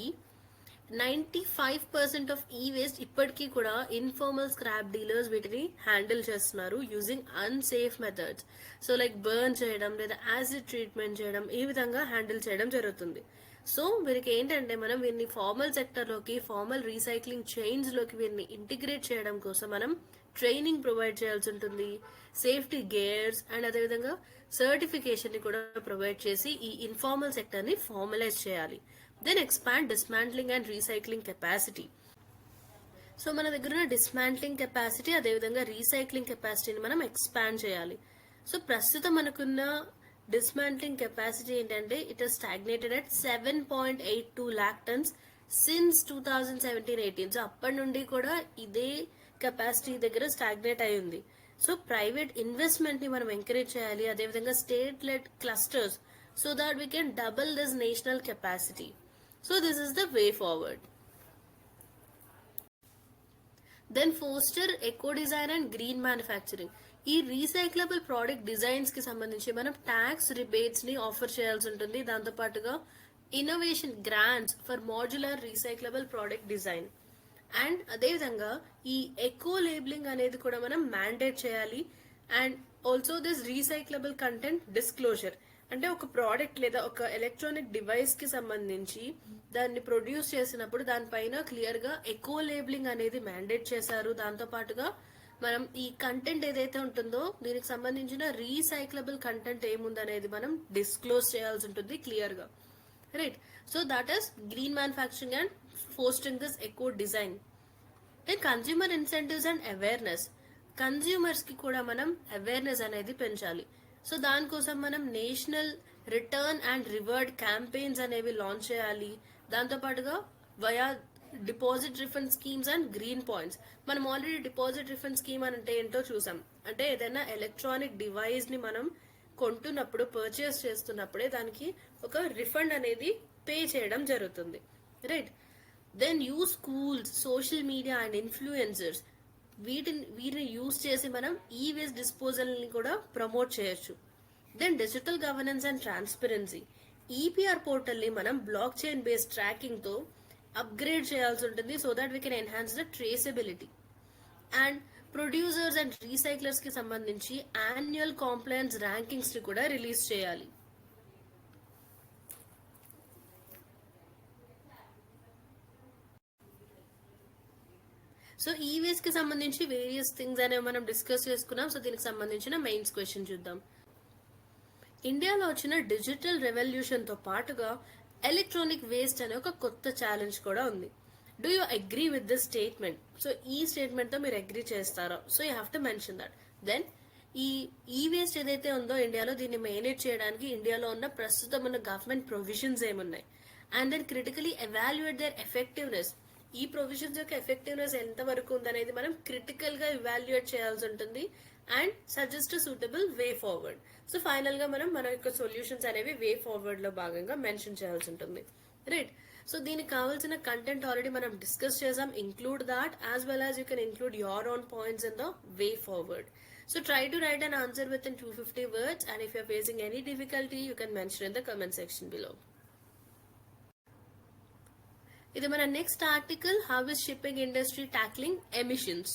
95% of e waste ఇప్పటికీ కూడా ఇన్ఫార్మల్ స్క్రాప్ డీలర్స్ వీటిని హ్యాండిల్ చేస్తున్నారు using unsafe methods. So burn చేయడం లేదా యాసిడ్ ట్రీట్మెంట్ చేయడం ఈ విధంగా హ్యాండిల్ చేయడం జరుగుతుంది. సో వీరికి ఏంటంటే మనం వీరిని ఫార్మల్ సెక్టర్ లోకి ఫార్మల్ రీసైక్లింగ్ చైన్స్ లోకి వీరిని ఇంటిగ్రేట్ చేయడం కోసం మనం ట్రైనింగ్ ప్రొవైడ్ చేయాల్సి ఉంటుంది, సేఫ్టీ గేర్స్ అండ్ అదేవిధంగా సర్టిఫికేషన్ ని కూడా ప్రొవైడ్ చేసి ఈ ఇన్ఫార్మల్ సెక్టర్ ని ఫార్మలైజ్ చేయాలి. Then expand dismantling and recycling capacity. So మన దగ్గర ఉన్న డిస్మాంట్లింగ్ కెపాసిటీ అదేవిధంగా రీసైక్లింగ్ కెపాసిటీని మనం ఎక్స్పాండ్ చేయాలి. సో ప్రస్తుతం మనకున్న డిస్మాంట్లింగ్ కెపాసిటీ ఏంటంటే it is stagnated at 7.82 lakh tons since 2017-18. So అప్పటి నుండి కూడా ఇదే కెపాసిటీ దగ్గర స్టాగ్నేట్ అయి ఉంది. సో ప్రైవేట్ ఇన్వెస్ట్మెంట్ ని మనం ఎంకరేజ్ చేయాలి, అదేవిధంగా state led clusters so that we can double this national capacity. So this is the way forward. Then foster eco design and green manufacturing. ఈ రీసైక్లబుల్ ప్రోడక్ట్ డిజైన్స్ కి సంబంధించి మనం tax rebates ని offer చేయాల్సి ఉంటుంది. దాంతో పాటుగా innovation grants for modular recyclable product design and అదేవిధంగా ఈ ఎకో లేబులింగ్ అనేది కూడా మనం మ్యాండేట్ చేయాలి. And also this recyclable content disclosure అంటే ఒక ప్రోడక్ట్ లేదా ఒక ఎలక్ట్రానిక్ డివైస్ కి సంబంధించి దాన్ని ప్రొడ్యూస్ చేసినప్పుడు దానిపైన క్లియర్ గా ఎకో లేబులింగ్ అనేది మ్యాండేట్ చేశారు. దాంతో పాటుగా మనం ఈ కంటెంట్ ఏదైతే ఉంటుందో దీనికి సంబంధించిన రీసైక్లబుల్ కంటెంట్ ఏముందనేది మనం డిస్క్లోజ్ చేయాల్సి ఉంటుంది క్లియర్ గా, right? So that is green manufacturing and fostering this eco design. Then consumer incentives and awareness. Consumers కి కూడా మనం అవేర్నెస్ అనేది పెంచాలి. సో దానికోసం మనం national return and reward campaigns అనేవి లాంచ్ చేయాలి. దాంతో పాటుగా via deposit refund schemes and green points. మనం ఆల్రెడీ డిపాజిట్ రిఫండ్ స్కీమ్ అంటే ఏంటో చూసాం. అంటే ఏదైనా ఎలక్ట్రానిక్ డివైస్ ని మనం కొంటున్నప్పుడు పర్చేస్ చేస్తున్నప్పుడే దానికి ఒక రిఫండ్ అనేది పే చేయడం జరుగుతుంది, right? Then use schools, social media and influencers, వీటిని యూజ్ చేసి మనం ఈ వేస్ట్ డిస్పోజల్ ని కూడా ప్రమోట్ చేయొచ్చు. Then digital governance and transparency. EPR portal ని మనం బ్లాక్ చైన్ బేస్డ్ ట్రాకింగ్ తో అప్గ్రేడ్ చేయాల్సి ఉంటుంది so that we can enhance the traceability. And producers and recyclers కి సంబంధించి యాన్యువల్ కాంప్లయన్స్ ర్యాంకింగ్స్ ని కూడా రిలీజ్ చేయాలి. సో ఈ వేస్ట్ కి సంబంధించి వేరియస్ థింగ్స్ అనేవి మనం డిస్కస్ చేసుకున్నాం. సో దీనికి సంబంధించిన మెయిన్స్ క్వశ్చన్ చూద్దాం. ఇండియాలో వచ్చిన డిజిటల్ రెవల్యూషన్ తో పాటుగా ఎలక్ట్రానిక్ వేస్ట్ అనే ఒక కొత్త ఛాలెంజ్ కూడా ఉంది. Do you agree with this statement? So ఈ స్టేట్మెంట్ తో మీరు అగ్రీ చేస్తారో so you have to mention that. Then e waste ఏదైతే ఉందో ఇండియాలో దీన్ని మేనేజ్ చేయడానికి ఇండియాలో ఉన్న ప్రస్తుతం ఉన్న గవర్నమెంట్ ప్రొవిజన్స్ ఏమున్నాయి, and then critically evaluate their effectiveness. ఈ ప్రొవిజన్స్ యొక్క ఎఫెక్టివ్నెస్ ఎంత వరకు ఉందనేది మనం క్రిటికల్ గా ఇవాల్యుయేట్ చేయాల్సి ఉంటుంది and suggest suitable way forward. So final గా మనం మన యొక్క సొల్యూషన్స్ అనేవి వే ఫార్వర్డ్ లో భాగంగా మెన్షన్ చేయాల్సి ఉంటుంది, రైట్? సో దీనికి కావాల్సిన కంటెంట్ ఆల్రెడీ మనం డిస్కస్ చేసాం. Include that as well as you can include your own points in the way forward. So try to write an answer within 250 words, and if you're facing any difficulty you can mention in the comment section below. ఇది మన next article, how is shipping industry tackling emissions.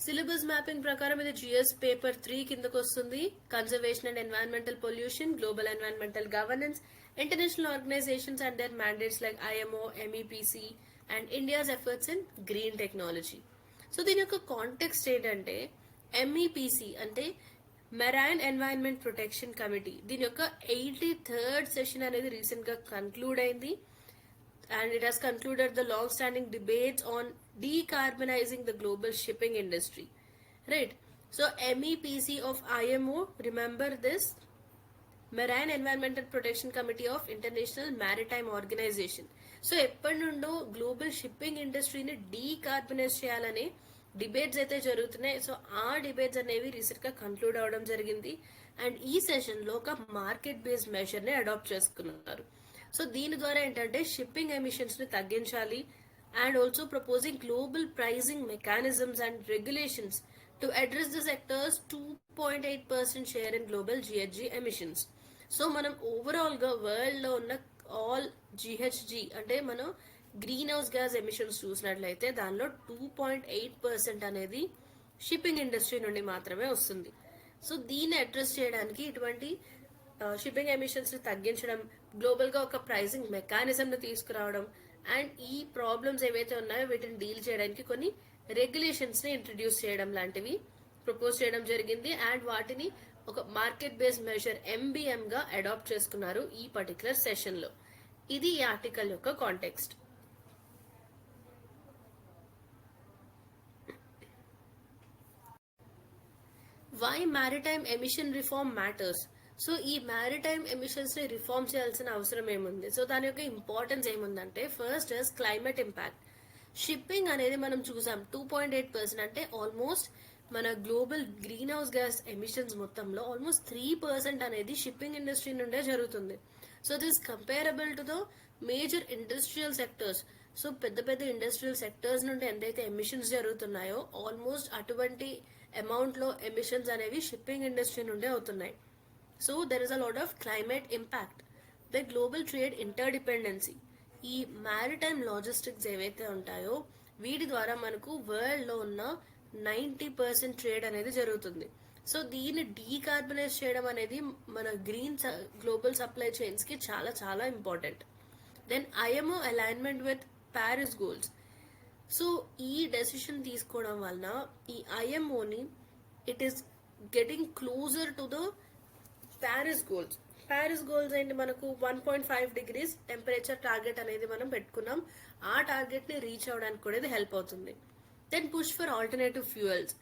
Syllabus mapping ప్రకారం ఇది GS paper 3 కిందకు వస్తుంది. Conservation and environmental pollution, global environmental governance, international organisations and their mandates like IMO, MEPC and India's efforts in green technology. So దీని యొక్క context ఏంటంటే ఎంఈపిసి అంటే marine environment protection committee. దీని యొక్క 83rd సెషన్ అనేది recent గా కన్క్లూడ్ అయింది. And it has concluded the long-standing debates on decarbonizing the global shipping industry, right? So MEPC of IMO, remember this, Marine Environmental Protection Committee of International Maritime Organization. So ఎప్పటి నుండో global shipping ఇండస్ట్రీని decarbonise చేయాలని debates అయితే జరుగుతున్నాయి. So ఆ debates అనేవి recent గా conclude అవడం జరిగింది. అండ్ ఈ సెషన్ లో ఒక మార్కెట్ బేస్డ్ మెజర్ ని అడాప్ట్ చేసుకున్నారు. సో దీని ద్వారా ఏంటంటే షిప్పింగ్ ఎమిషన్స్ ని తగ్గించాలి and also proposing global pricing mechanisms and regulations to address the sector's 2.8% share in global GHG emissions. So మనం ఓవరాల్ గా వరల్డ్ లో ఉన్న ఆల్ జిహెచ్జి అంటే మనం గ్రీన్ హౌస్ గ్యాస్ ఎమిషన్స్ చూసినట్లయితే దానిలో 2.8% అనేది షిప్పింగ్ ఇండస్ట్రీ నుండి మాత్రమే వస్తుంది. సో దీన్ని అడ్రస్ చేయడానికి ఇటువంటి షిప్పింగ్ ఎమిషన్స్ ని తగ్గించడం, గ్లోబల్ గా ఒక ప్రైజింగ్ మెకానిజం ని తీసుకురావడం అండ్ ఈ ప్రాబ్లమ్స్ ఏవైతే ఉన్నాయో వీటిని డీల్ చేయడానికి కొన్ని రెగ్యులేషన్స్ ని ఇంట్రడ్యూస్ చేయడం లాంటివి ప్రపోజ్ చేయడం జరిగింది. అండ్ వాటిని ఒక మార్కెట్ బేస్డ్ మెజర్ MBM గా అడాప్ట్ చేసుకున్నారు ఈ పర్టికులర్ సెషన్ లో. ఇది ఈ ఆర్టికల్ యొక్క context. Why maritime emission reform matters. So ఈ మ్యారిటైమ్ ఎమిషన్స్ ని రిఫార్మ్ చేయాల్సిన అవసరం ఏముంది? సో దాని యొక్క ఇంపార్టెన్స్ ఏముందంటే first is climate impact. Shipping అనేది మనం చూసాం 2.8% అంటే ఆల్మోస్ట్ మన global green house gas emissions మొత్తంలో ఆల్మోస్ట్ 3% అనేది షిప్పింగ్ ఇండస్ట్రీ నుండే జరుగుతుంది. So this comparable to the major industrial sectors. So పెద్ద పెద్ద ఇండస్ట్రియల్ సెక్టర్స్ నుండి ఎంతైతే ఎమిషన్స్ జరుగుతున్నాయో ఆల్మోస్ట్ అటువంటి అమౌంట్ లో ఎమిషన్స్ అనేవి షిప్పింగ్ ఇండస్ట్రీ నుండే అవుతున్నాయి. So there is a lot of climate impact. The global trade interdependency. ఈ maritime logistics ఏవైతే ఉంటాయో వీటి ద్వారా మనకు వరల్డ్ లో ఉన్న 90% ట్రేడ్ అనేది జరుగుతుంది. సో దీన్ని డీకార్బనైజ్ చేయడం అనేది మన గ్రీన్ గ్లోబల్ సప్లై చైన్స్ కి చాలా చాలా important. Then IMO alignment with Paris goals. So ఈ డెసిషన్ తీసుకోవడం వలన ఈ ఐఎంఓని it is getting closer to the Paris goals. Paris goals ఏంటి, మనకు 1.5 డిగ్రీస్ టెంపరేచర్ టార్గెట్ అనేది మనం పెట్టుకున్నాం. ఆ టార్గెట్ ని రీచ్ అవడానికి కూడా ఇది హెల్ప్ అవుతుంది. Then push for alternative fuels.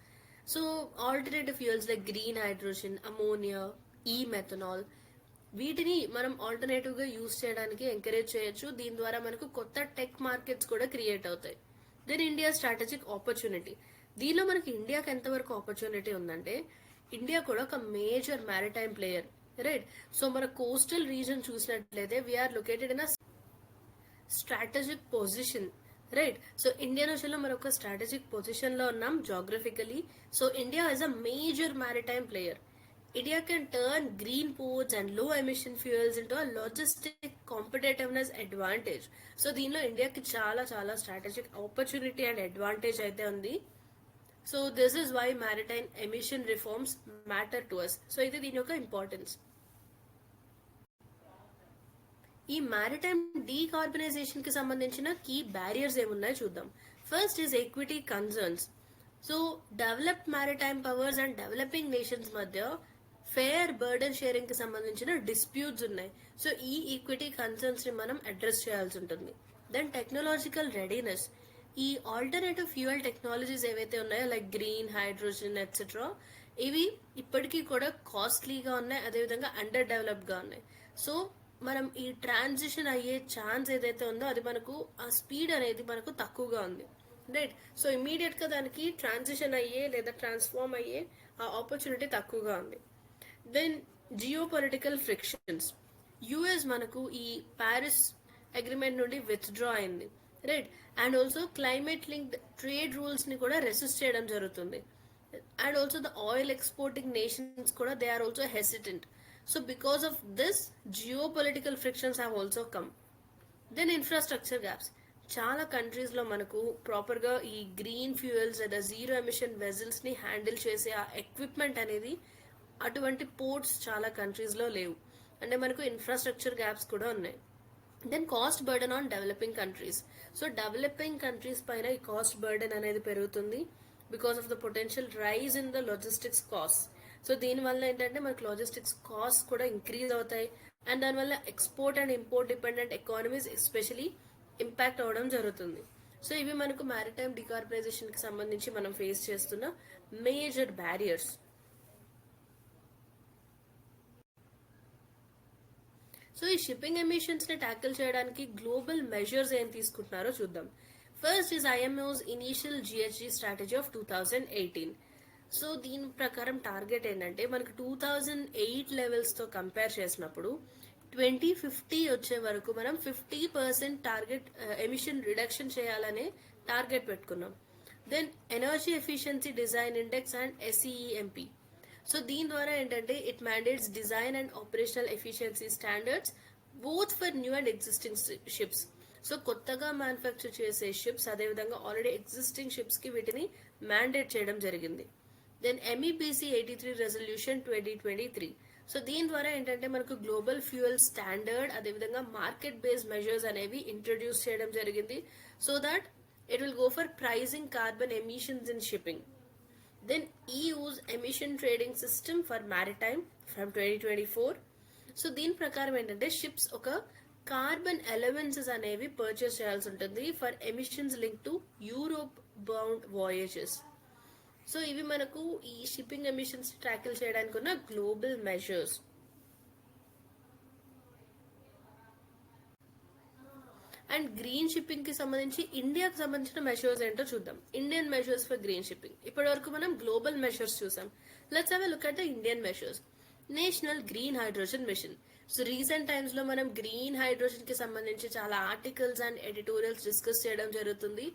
So alternative fuels like green hydrogen, ammonia, ఈ మెథనాల్, వీటిని మనం ఆల్టర్నేటివ్ గా యూజ్ చేయడానికి ఎంకరేజ్ చేయొచ్చు. దీని ద్వారా మనకు కొత్త టెక్ మార్కెట్స్ కూడా క్రియేట్ అవుతాయి. Then India strategic opportunity. దీనిలో మనకి ఇండియాకి ఎంతవరకు ఆపర్చునిటీ ఉందంటే, ఇండియా కూడా ఒక major maritime player, right? So మన కోస్టల్ రీజన్ చూసినట్లయితే we are located in a strategic position, right? So Indian ocean లో మనం ఒక స్ట్రాటజిక్ పొజిషన్ లో ఉన్నాం geographically. So India is a major maritime player. India can turn green ports and low emission fuels into a logistic competitiveness advantage. So దీనిలో ఇండియాకి చాలా చాలా strategic opportunity and advantage అయితే ఉంది. So this is why maritime emission reforms matter to us. So ఇది దీని యొక్క importance. ఈ మ్యారిటైమ్ డీకార్బనైజేషన్ కి సంబంధించిన కీ బ్యారియర్స్ ఏమున్నాయో చూద్దాం. First is equity concerns. So developed maritime powers and developing nations మధ్య ఫేర్ బర్డెన్ షేరింగ్ కి సంబంధించిన డిస్ప్యూట్స్ ఉన్నాయి. సో ఈ ఈక్విటీ కన్సర్న్స్ ని మనం అడ్రస్ చేయాల్సి ఉంటుంది. Then technological readiness. ఈ ఆల్టర్నేటివ్ ఫ్యూయల్ టెక్నాలజీస్ ఏవైతే ఉన్నాయో లైక్ గ్రీన్ హైడ్రోజన్ ఎట్సెట్రా, ఇవి ఇప్పటికీ కూడా కాస్ట్లీగా ఉన్నాయి, అదేవిధంగా అండర్ డెవలప్డ్ గా ఉన్నాయి. సో మనం ఈ ట్రాన్సిషన్ అయ్యే ఛాన్స్ ఏదైతే ఉందో అది మనకు ఆ స్పీడ్ అనేది మనకు తక్కువగా ఉంది, రైట్? సో ఇమీడియట్ గా దానికి ట్రాన్సిషన్ అయ్యే లేదా ట్రాన్స్ఫార్మ్ అయ్యే ఆ ఆపర్చునిటీ తక్కువగా ఉంది. Then geopolitical frictions. US మనకు ఈ ప్యారిస్ అగ్రిమెంట్ నుండి విత్డ్రా అయింది, right? And also climate linked trade rules ని కూడా రెసిస్ట్ చేయడం జరుగుతుంది. And also the oil exporting nations కూడా they are also hesitant. So because of this geopolitical frictions have also come. Then infrastructure gaps. చాలా countries లో మనకు proper గా ఈ గ్రీన్ ఫ్యూయల్స్ లేదా జీరో ఎమిషన్ వెజల్స్ ని హ్యాండిల్ చేసే ఆ ఎక్విప్మెంట్ అనేది అటువంటి పోర్ట్స్ చాలా కంట్రీస్ లో లేవు. అంటే మనకు ఇన్ఫ్రాస్ట్రక్చర్ గ్యాప్స్ కూడా ఉన్నాయి. Then cost burden on developing countries. So developing countries పైన ఈ కాస్ట్ బర్డెన్ అనేది పెరుగుతుంది because of the potential rise in the logistics cost. So దీనివల్ల ఏంటంటే మనకు లాజిస్టిక్స్ కాస్ట్ కూడా ఇంక్రీజ్ అవుతాయి అండ్ దానివల్ల export and import dependent economies especially impact అవడం జరుగుతుంది. సో ఇవి మనకు మ్యారిటైమ్ డికార్బనైజేషన్ కి సంబంధించి మనం ఫేస్ చేస్తున్న మేజర్ బ్యారియర్స్. సో ఈ షిప్పింగ్ ఎమిషన్స్ ని ట్యాకిల్ చేయడానికి గ్లోబల్ మెజర్స్ ఏం తీసుకుంటున్నారో చూద్దాం. First is IMO's initial GHG strategy of 2018. So దీని ప్రకారం టార్గెట్ ఏంటంటే మనకు 2008 లెవెల్స్ తో కంపేర్ చేసినప్పుడు 2050 వచ్చే వరకు మనం 50% టార్గెట్ ఎమిషన్ రిడక్షన్ చేయాలనే టార్గెట్ పెట్టుకున్నాం. Then energy efficiency design index and SEMP. So దీని ద్వారా ఏంటంటే it mandates design and operational efficiency standards both for new and existing ships. So కొత్తగా మ్యానుఫ్యాక్చర్ చేసే షిప్స్ అదేవిధంగా ఆల్రెడీ ఎగ్జిస్టింగ్ షిప్స్ కి వీటిని మ్యాండేట్ చేయడం జరిగింది. Then MEPC 83 resolution 2023. సో దీని ద్వారా ఏంటంటే మనకు గ్లోబల్ ఫ్యూయల్ స్టాండర్డ్ అదేవిధంగా మార్కెట్ బేస్డ్ మెజర్స్ అనేవి ఇంట్రడ్యూస్ చేయడం జరిగింది so that it will go for pricing carbon emissions in shipping. Then EU's emission trading system for maritime from 2024. So దీని ప్రకారం ఏంటంటే షిప్స్ ఒక కార్బన్ అలవెన్సెస్ అనేవి పర్చేస్ చేయాల్సి ఉంటుంది for emissions link to Europe bound voyages. So ఇవి మనకు ఈ షిప్పింగ్ ఎమిషన్స్ ట్యాకిల్ చేయడానికి ఉన్న global measures. And green shipping కి సంబంధించి ఇండియాకి సంబంధించిన మెషర్స్ ఏంటో చూద్దాం. Indian measures for green shipping. ఇప్పటి వరకు మనం గ్లోబల్ మెషర్స్ చూసాం. Let's have a look at the Indian measures. National green hydrogen mission. So recent times లో మనం గ్రీన్ హైడ్రోజన్ కి సంబంధించి చాలా ఆర్టికల్స్ అండ్ ఎడిటోరియల్స్ డిస్కస్ చేయడం జరుగుతుంది.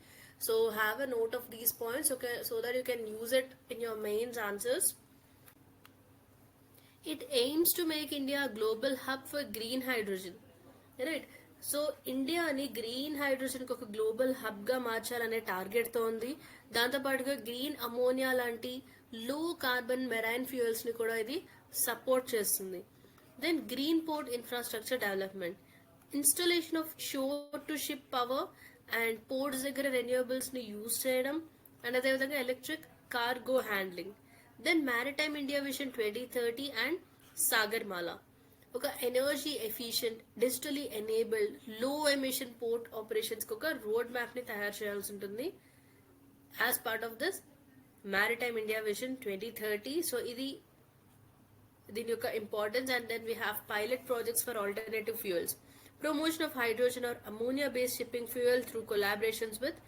So have a note of these points okay so that you can use it in your mains answers. It aims to make India a global hub for green hydrogen, right? So ఇండియాని green hydrogen కి ఒక global hub గా మార్చాలనే target తో ఉంది. దాంతోపాటుగా green ammonia లాంటి లో carbon marine fuels ని కూడా ఇది సపోర్ట్ చేస్తుంది. Then green port infrastructure development, installation of shore to ship power and ports దగ్గర రెన్యూవబుల్స్ ని యూజ్ చేయడం అండ్ అదేవిధంగా electric cargo handling. Then maritime India vision 2030 and Sagarmala, ఒక energy efficient digitally enabled low emission port operations కి ఒక road map ని తయారు చేయాల్సి ఉంటుంది as part of this maritime India vision 2030. So ఇది దీని యొక్క importance. And then we have pilot projects for alternative fuels, promotion of hydrogen or ammonia based shipping fuel through collaborations with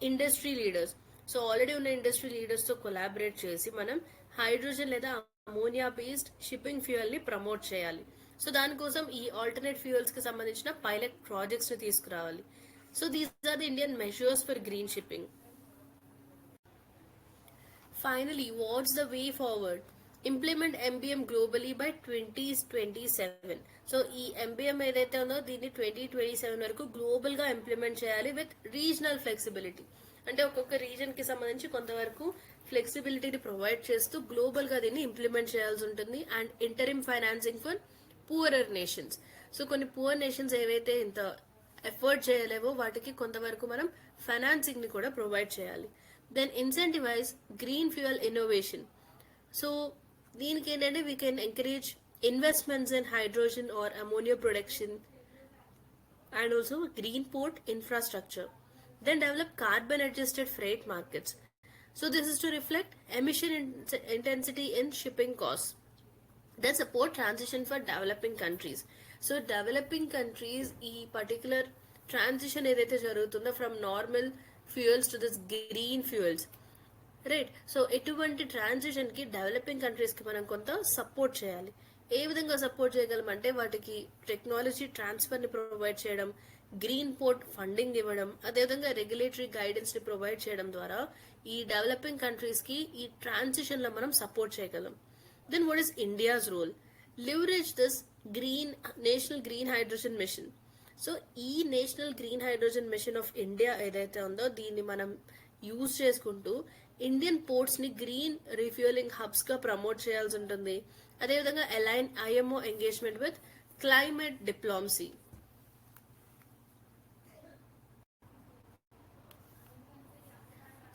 industry leaders. So already ఉన్న industry leaders తో collaborate చేసి మనం hydrogen లేదా ammonia based shipping fuel ని promote చేయాలి. So దానికోసం ఈ alternate fuels కి సంబంధించిన పైలట్ ప్రాజెక్ట్స్ ని తీసుకురావాలి. So these are the Indian measures for green shipping. Finally, what's the way forward? Implement MBM globally by 2027. So ఈ ఎంబీఎం ఏదైతే ఉందో దీన్ని 2027 వరకు గ్లోబల్ గా ఇంప్లిమెంట్ చేయాలి విత్ రీజనల్ ఫ్లెక్సిబిలిటీ. అంటే ఒక్కొక్క రీజన్ కి సంబంధించి కొంతవరకు ఫ్లెక్సిబిలిటీని ప్రొవైడ్ చేస్తూ గ్లోబల్ గా దీన్ని ఇంప్లిమెంట్ చేయాల్సి ఉంటుంది. And interim financing for poorer nations. So కొన్ని పూర్ నేషన్స్ ఏవైతే ఇంత ఎఫర్ట్ చేయలేవో వాటికి కొంతవరకు మనం ఫైనాన్సింగ్ ని కూడా ప్రొవైడ్ చేయాలి. Then incentivise green fuel innovation. So దీనికి ఏంటంటే we can encourage investments in hydrogen or ammonia production and also green port infrastructure. Then develop carbon adjusted freight markets. So this is to reflect emission intensity in shipping costs. Then support transition for developing countries. So developing countries ఈ particular transition ఏదైతే జరుగుతుందో from normal fuels to this green fuels, right. So ఎటువంటి transition కి developing countries కి మనం కొంత support చేయాలి. ఏ విధంగా సపోర్ట్ చేయగలమంటే వాటికి టెక్నాలజీ ట్రాన్స్ఫర్ ని ప్రొవైడ్ చేయడం, గ్రీన్ పోర్ట్ ఫండింగ్ ఇవ్వడం, అదేవిధంగా రెగ్యులేటరీ గైడెన్స్ ని ప్రొవైడ్ చేయడం ద్వారా ఈ డెవలపింగ్ కంట్రీస్ కి ఈ ట్రాన్సిషన్ లో మనం సపోర్ట్ చేయగలం. Then what is India's role? Leverage this green national green hydrogen mission. So ఈ national green hydrogen mission of India ఏదైతే ఉందో దీన్ని మనం యూజ్ చేసుకుంటూ ఇండియన్ పోర్ట్స్ ని గ్రీన్ రిఫ్యూలింగ్ హబ్స్ గా ప్రమోట్ చేయాల్సి ఉంటుంది. అదేవిధంగా align IMO engagement with climate diplomacy.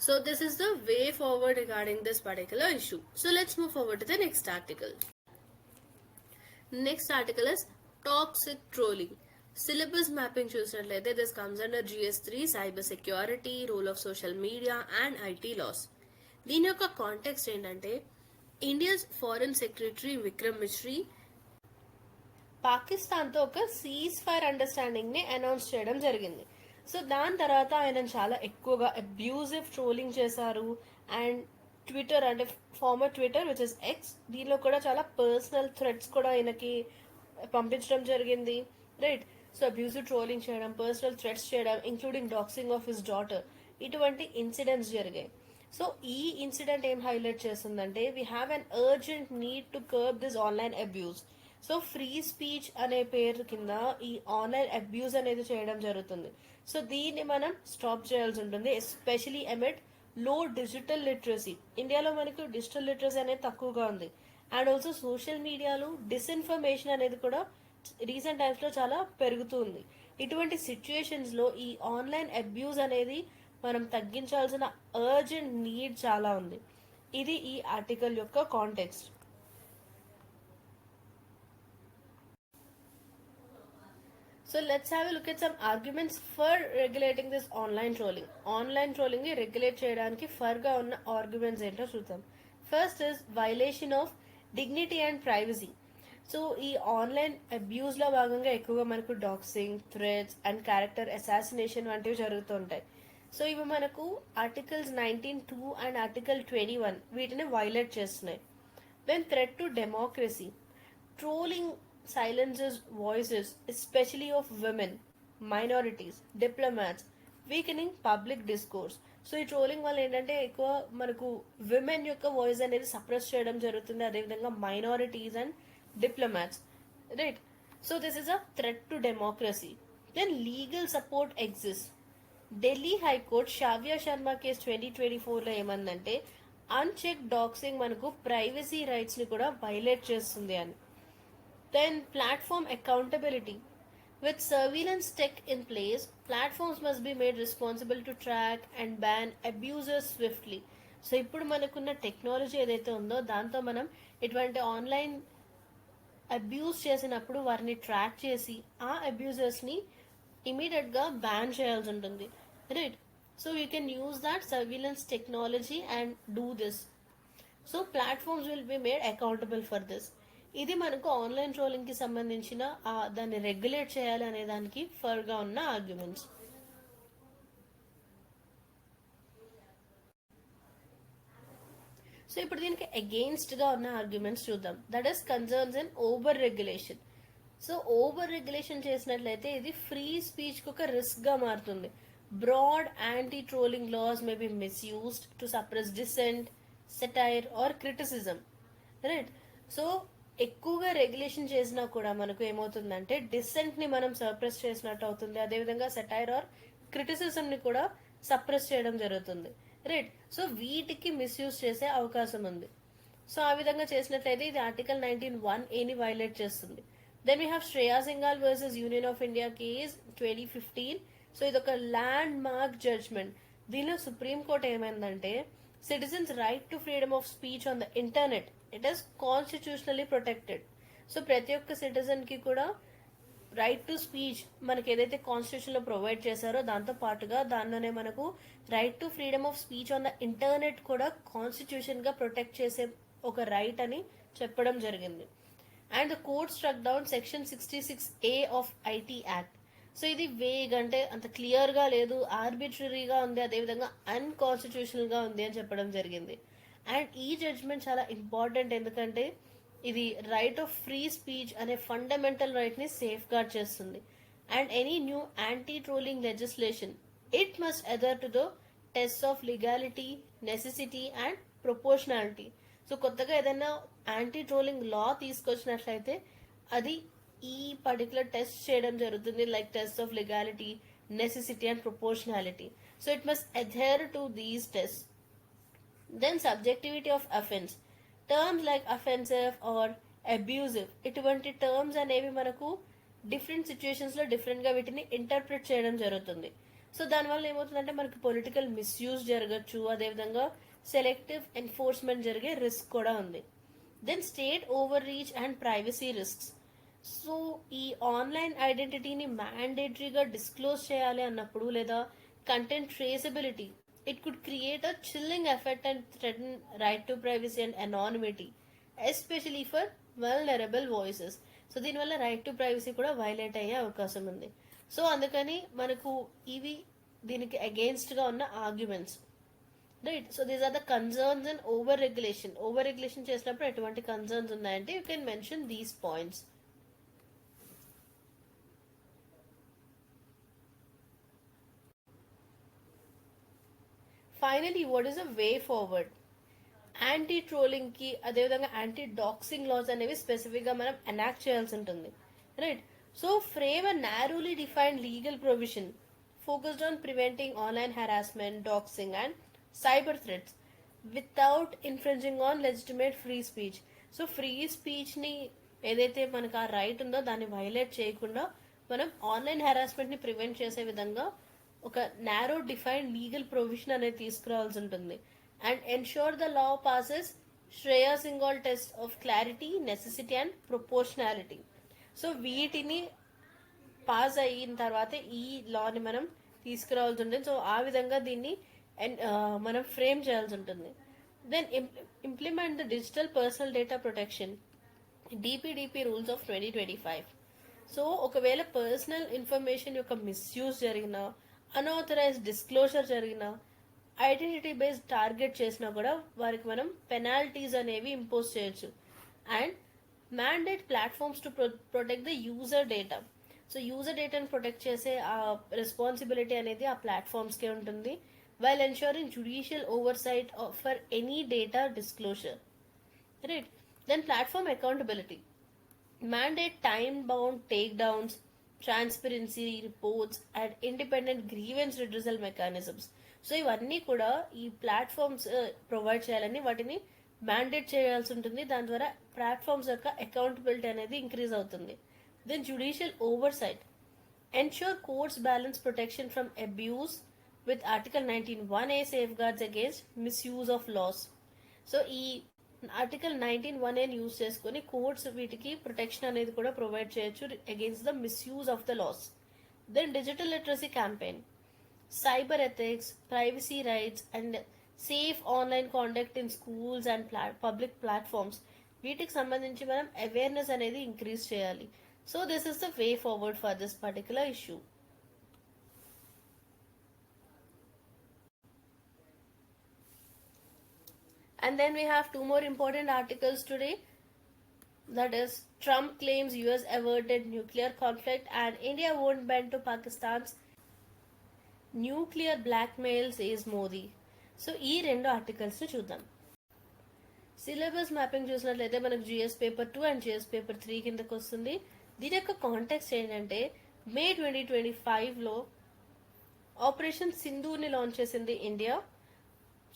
So this is the way forward regarding this particular issue. So let's move forward to the next article. Next article is toxic trolling. Syllabus mapping చూసినట్లయితే this comes under GS3 cyber security, role of social media and IT laws. దీని యొక్క context ఏంటంటే India's foreign secretary Vikram Misri Pakistan తో ఒక ceasefire understanding ని announce చేయడం జరిగింది. So దాని తర్వాత ఆయన చాలా ఎక్కువగా అబ్యూజివ్ ట్రోలింగ్ చేశారు. అండ్ ట్విట్టర్ అంటే former Twitter which is X, దీనిలో కూడా చాలా పర్సనల్ థ్రెడ్స్ కూడా ఆయనకి పంపించడం జరిగింది, రైట్. సో అబ్యూజివ్ ట్రోలింగ్ చేయడం, పర్సనల్ థ్రెడ్స్ చేయడం, including doxxing of his daughter, ఇటువంటి ఇన్సిడెంట్స్ జరిగాయి. సో ఈ ఇన్సిడెంట్ ఏం హైలైట్ చేస్తుందంటే we have an urgent need to curb this online abuse. So free speech అనే పేరు కింద ఈ ఆన్లైన్ అబ్యూస్ అనేది చేయడం జరుగుతుంది. సో దీన్ని మనం స్టాప్ చేయాల్సి ఉంటుంది, ఎస్పెషలీ అమిడ్ లో డిజిటల్ లిటరసీ. ఇండియాలో మనకు డిజిటల్ లిటరసీ అనేది తక్కువగా ఉంది. అండ్ ఆల్సో సోషల్ మీడియాలో డిస్ఇన్ఫర్మేషన్ అనేది కూడా రీసెంట్ టైమ్స్ లో చాలా పెరుగుతుంది. ఇటువంటి సిచ్యుయేషన్స్ లో ఈ ఆన్లైన్ అబ్యూస్ అనేది మనం తగ్గించాల్సిన అర్జెంట్ నీడ్ చాలా ఉంది. ఇది ఈ ఆర్టికల్ యొక్క context. So let's have a look at some arguments for regulating this online trolling. Online trolling ని రెగ్యులేట్ చేయడానికి ఫర్ గా ఉన్న ఆర్గ్యుమెంట్స్ ఏంటో చూద్దాం. First is violation of dignity and privacy. So ఈ ఆన్లైన్ అబ్యూస్ లో భాగంగా ఎక్కువగా మనకు Daxing, threads and character assassination వంటివి జరుగుతుంటాయి. సో ఇవి మనకు ఆర్టికల్స్ 19(2) అండ్ ఆర్టికల్ 21 వీటిని వైలేట్ చేస్తున్నాయి. Then threat to democracy. Trolling silences voices, especially of women, minorities, diplomats, weakening public discourse. So ఈ ట్రోలింగ్ వల్ల ఏంటంటే ఎక్కువ మనకు విమెన్ యొక్క వాయిస్ అనేది సప్రెస్ చేయడం జరుగుతుంది, అదేవిధంగా minorities and diplomats, right. So this is a threat to democracy. Then legal support exists. Delhi high court Shavya Sharma case 2024లో ఏమందంటే అన్చెక్ డాక్సింగ్ మనకు ప్రైవసీ రైట్స్ ని కూడా వైలేట్ చేస్తుంది అని. Then platform accountability. With surveillance tech in place, platforms must be made responsible to track and ban abusers swiftly. So ఇప్పుడు మనకున్న technology ఏదైతే ఉందో దాంతో మనం ఇటువంటి ఆన్లైన్ అబ్యూస్ చేసినప్పుడు వారిని ట్రాక్ చేసి ఆ అబ్యూజర్స్ని ఇమీడియట్గా బ్యాన్ చేయాల్సి ఉంటుంది, right? So you can use that surveillance technology and do this. So platforms will be made accountable for this. ఇది మనకు ఆన్లైన్ ట్రోలింగ్ కి సంబంధించిన దాన్ని రెగ్యులేట్ చేయాలి అనే దానికి ఫర్గా ఉన్న ఆర్గ్యుమెంట్స్. సో ఇప్పుడు దీనికి అగెయిన్స్ట్ గా ఉన్న ఆర్గ్యుమెంట్స్ చూద్దాం. That is concerns in over regulation. So over regulation చేసినట్లయితే ఇది ఫ్రీ స్పీచ్ కు ఒక రిస్క్ గా మారుతుంది. Broad anti trolling laws may be misused to suppress dissent, satire or criticism, right? So ఎక్కువగా రెగ్యులేషన్ చేసినా కూడా మనకు ఏమవుతుందంటే డిసెంట్ ని మనం సప్రెస్ చేసినట్టు అవుతుంది, అదేవిధంగా సెటైర్ ఆర్ క్రిటిసిజం ని కూడా సప్రెస్ చేయడం జరుగుతుంది, రైట్? సో వీటికి మిస్యూజ్ చేసే అవకాశం ఉంది. సో ఆ విధంగా చేసినట్లయితే ఇది ఆర్టికల్ 19(1)A వైలేట్ చేస్తుంది. Then we have Shreya Singhal versus Union of India case 2015. So ఇది ఒక ల్యాండ్ మార్క్ జడ్జ్మెంట్. దీనిలో సుప్రీం కోర్ట్ ఏమైందంటే citizens right to freedom of speech on the internet it is constitutionally protected. So ప్రతి ఒక్క citizen కి కూడా right to speech మనకి ఏదైతే కాన్స్టిట్యూషన్ లో ప్రొవైడ్ చేశారో దాంతో పాటుగా దానిలోనే మనకు right to freedom of speech on the internet కూడా కాన్స్టిట్యూషన్ గా ప్రొటెక్ట్ చేసే ఒక రైట్ అని చెప్పడం జరిగింది. And the court struck down section 66A of IT act. So ఇది వేగ్ అంటే అంత క్లియర్ గా లేదు, ఆర్బిట్రరీగా ఉంది, అదేవిధంగా అన్కాన్స్టిట్యూషనల్ గా ఉంది అని చెప్పడం జరిగింది. అండ్ ఈ జడ్జ్మెంట్ చాలా ఇంపార్టెంట్ ఎందుకంటే ఇది రైట్ ఆఫ్ ఫ్రీ స్పీచ్ అనే ఫండమెంటల్ రైట్ ని సేఫ్ గార్డ్ చేస్తుంది. And any new anti trolling legislation it must adhere to the test of legality, necessity and proportionality. So కొత్తగా ఏదైనా యాంటీ ట్రోలింగ్ లా తీసుకొచ్చినట్లయితే అది ఈ పర్టికులర్ టెస్ట్ చేయడం జరుగుతుంది, like test of legality, necessity and proportionality. So it must adhere to these test. Then subjectivity of offence. Terms like offensive or abusive ఇటువంటి terms అనేవి మనకు different situations లో డిఫరెంట్ గా వీటిని ఇంటర్ప్రిట్ చేయడం జరుగుతుంది. సో దానివల్ల ఏమవుతుందంటే మనకు పొలిటికల్ మిస్యూజ్ జరగచ్చు, అదేవిధంగా సెలెక్టివ్ ఎన్ఫోర్స్మెంట్ జరిగే రిస్క్ కూడా ఉంది. Then state over reach and privacy risks. So ఈ ఆన్లైన్ ఐడెంటిటీని మ్యాండేటరీగా డిస్క్లోజ్ చేయాలి అన్నప్పుడు లేదా content traceability it could create a chilling effect and threaten right to privacy and anonymity, especially for vulnerable voices. So దీనివల్ల right to privacy కూడా violate అయ్యే అవకాశం ఉంది. సో అందుకని మనకు ఇవి దీనికి అగెయిన్స్ట్ గా ఉన్న arguments, right? So these are the concerns and over regulation. Over regulation చేసినప్పుడు ఎటువంటి కన్సర్న్స్ ఉన్నాయంటే you can mention these points. Finally what is a way forward? Anti trolling కి అదేవిధంగా యాంటీ డాక్సింగ్ లాస్ అనేవి స్పెసిఫిక్ గా మనం ఎనాక్ట్ చేయాల్సి ఉంటుంది, right? So frame a narrowly defined legal provision focused on preventing online harassment, doxxing and cyber threats without infringing on legitimate free speech. So free speech ని ఏదైతే మనకు ఆ right ఉందో దాన్ని వైలేట్ చేయకుండా మనం ఆన్లైన్ హెరాస్మెంట్ ని ప్రివెంట్ చేసే విధంగా ఒక నారో డిఫైన్డ్ లీగల్ ప్రొవిజన్ అనేది తీసుకురావాల్సి ఉంటుంది. And ensure the law passes Shreya Singhal test of clarity, necessity and proportionality. So వీటిని పాస్ అయిన తర్వాత ఈ లాని మనం తీసుకురావాల్సి ఉంటుంది. సో ఆ విధంగా దీన్ని మనం ఫ్రేమ్ చేయాల్సి ఉంటుంది. Then implement the digital personal data protection DPDP rules of 2025. So ఒకవేళ పర్సనల్ ఇన్ఫర్మేషన్ యొక్క మిస్యూజ్ జరిగినా, అన్ఆథరైజ్డ్ డిస్క్లోజర్ జరిగినా, ఐడెంటిటీ బేస్డ్ టార్గెట్ చేసినా కూడా వారికి మనం పెనాల్టీస్ అనేవి ఇంపోజ్ చేయొచ్చు. And mandate platforms to protect the user data. So user డేటాను ప్రొటెక్ట్ చేసే ఆ రెస్పాన్సిబిలిటీ అనేది ఆ ప్లాట్ఫామ్స్కే ఉంటుంది, while ensuring judicial oversight for any data disclosure, right? Then platform accountability. Mandate time-bound takedowns, transparency reports and independent grievance redressal mechanisms. So ఇవన్నీ కూడా ఈ platforms provide చేయాలని వాటిని మ్యాండేట్ చేయాల్సి ఉంటుంది. దాని ద్వారా ప్లాట్ఫామ్స్ యొక్క అకౌంటబిలిటీ అనేది ఇంక్రీజ్ అవుతుంది. Then judicial oversight ensure courts balance protection from abuse with Article 19(1)(a) safeguards against misuse of laws. So ఈ ఆర్టికల్ 19(1)(a) యూజ్ చేసుకుని కోర్ట్స్ వీటికి ప్రొటెక్షన్ అనేది కూడా ప్రొవైడ్ చేయొచ్చు against the misuse of the laws. Then digital literacy campaign, cyber ethics, privacy rights and safe online conduct in schools and public platforms, వీటికి సంబంధించి మనం awareness అనేది ఇంక్రీజ్ చేయాలి. So this is the way forward for this particular issue. And then we have two more important articles today. That is, Trump claims US averted nuclear conflict and India won't bend to Pakistan's nuclear blackmail, says Modi. So ఈ రెండు articles ని చూద్దాం. Syllabus mapping చూసినట్లయితే మనకు GS paper 2 and GS paper 3 కిందకు వస్తుంది. దీని యొక్క కాంటెక్స్ట్ ఏంటంటే మే 2025లో ఆపరేషన్ సింధూర్ని లాంచ్ చేసింది India.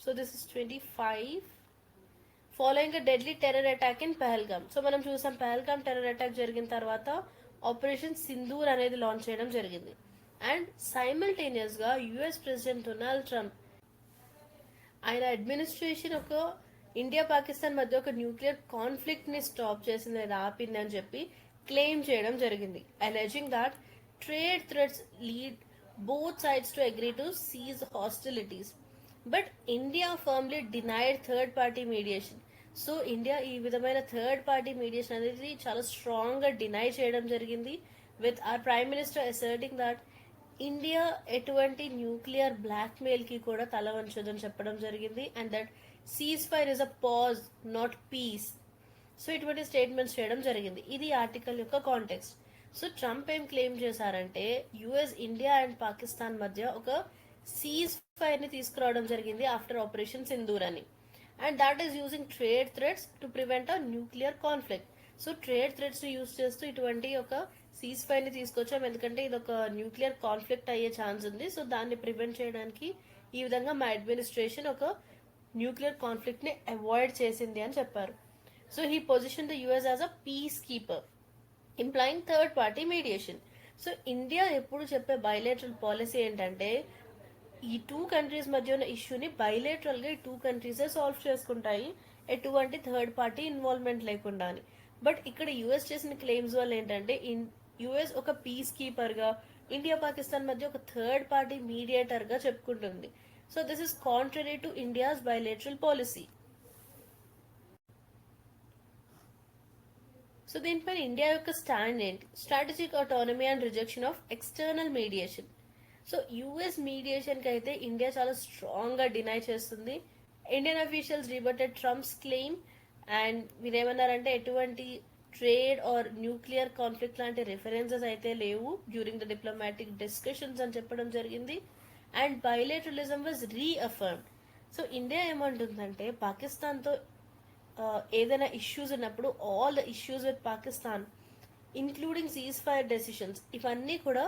So this is 25 following a deadly terror attack in Pahalgam. So మనం చూసాం పహల్గామ్ టెర్రర్ అటాక్ జరిగిన తర్వాత ఆపరేషన్ సింధూర్ అనేది లాంచ్ చేయడం జరిగింది. అండ్ సైమల్టేనియస్ గా యుఎస్ ప్రెసిడెంట్ డొనాల్డ్ ట్రంప్ ఆయన అడ్మినిస్ట్రేషన్ ఒక ఇండియా పాకిస్తాన్ మధ్య ఒక న్యూక్లియర్ కాన్ఫ్లిక్ట్ ని స్టాప్ చేసింది, అది ఆపింది అని చెప్పి క్లెయిమ్ చేయడం జరిగింది. alleging that trade threats lead both sides to agree to cease hostilities. But India firmly denied third party mediation. So India ఈ విధమైన థర్డ్ పార్టీ మీడియేషన్ అనేది చాలా స్ట్రాంగ్ గా డినై చేయడం జరిగింది, with our prime minister asserting that India ఎటువంటి nuclear black mail కి కూడా తల వంచదని చెప్పడం జరిగింది. And that cease fire is a pause not piece. So ఇటువంటి స్టేట్మెంట్స్ చేయడం జరిగింది. ఇది ఆర్టికల్ యొక్క కాంటెక్స్ట్. సో ట్రంప్ ఏం క్లెయిమ్ చేశారంటే యుఎస్ ఇండియా అండ్ పాకిస్తాన్ మధ్య ఒక సీజ్ ఫైర్ ని తీసుకురావడం జరిగింది ఆఫ్టర్ ఆపరేషన్ సింధూర్ అని. And that is using trade threats to prevent a nuclear conflict. So trade threats ని యూజ్ చేస్తూ ఇటువంటి ఒక సీజ్ ఫైర్ ని తీసుకొచ్చాం, ఎందుకంటే ఇది ఒక న్యూక్లియర్ కాన్ఫ్లిక్ట్ అయ్యే ఛాన్స్ ఉంది. సో దాన్ని ప్రివెంట్ చేయడానికి ఈ విధంగా మా అడ్మినిస్ట్రేషన్ ఒక న్యూక్లియర్ కాన్ఫ్లిక్ట్ ని అవాయిడ్ చేసింది అని చెప్పారు. So he positioned the US as a peacekeeper, implying third party mediation. So India ఎప్పుడు చెప్పే బైలేటరల్ పాలసీ ఏంటంటే ఈ టూ కంట్రీస్ మధ్య ఉన్న ఇష్యూని బైలేటరల్ గా ఈ టూ కంట్రీసే సాల్వ్ చేసుకుంటాయి, ఎటువంటి థర్డ్ పార్టీ ఇన్వాల్వ్మెంట్ లేకుండా అని. బట్ ఇక్కడ యుఎస్ చేసిన క్లెయిమ్స్ వల్ల ఏంటంటే యుఎస్ ఒక పీస్ కీపర్ గా ఇండియా పాకిస్తాన్ మధ్య ఒక థర్డ్ పార్టీ మీడియేటర్ గా చెప్పుకుంటుంది. So this is contrary to India's bilateral policy. So దీనిపైన ఇండియా యొక్క స్టాండ్ ఏంటి? Strategic autonomy and rejection of external mediation. So US mediation కి అయితే ఇండియా చాలా స్ట్రాంగ్ గా డినై చేస్తుంది. Indian officials rebutted Trump's claim and మీరేమన్నారంటే ఎటువంటి ట్రేడ్ ఆర్ న్యూక్లియర్ కాన్ఫ్లిక్ట్ లాంటి రిఫరెన్సెస్ అయితే లేవు డ్యూరింగ్ ద డిప్లొమాటిక్ డిస్కషన్స్ అని చెప్పడం జరిగింది. And bilateralism was reaffirmed. So India ఏమంటుందంటే పాకిస్తాన్తో ఏదైనా ఇష్యూస్ ఉన్నప్పుడు all the issues with Pakistan including ceasefire decisions ఇవన్నీ కూడా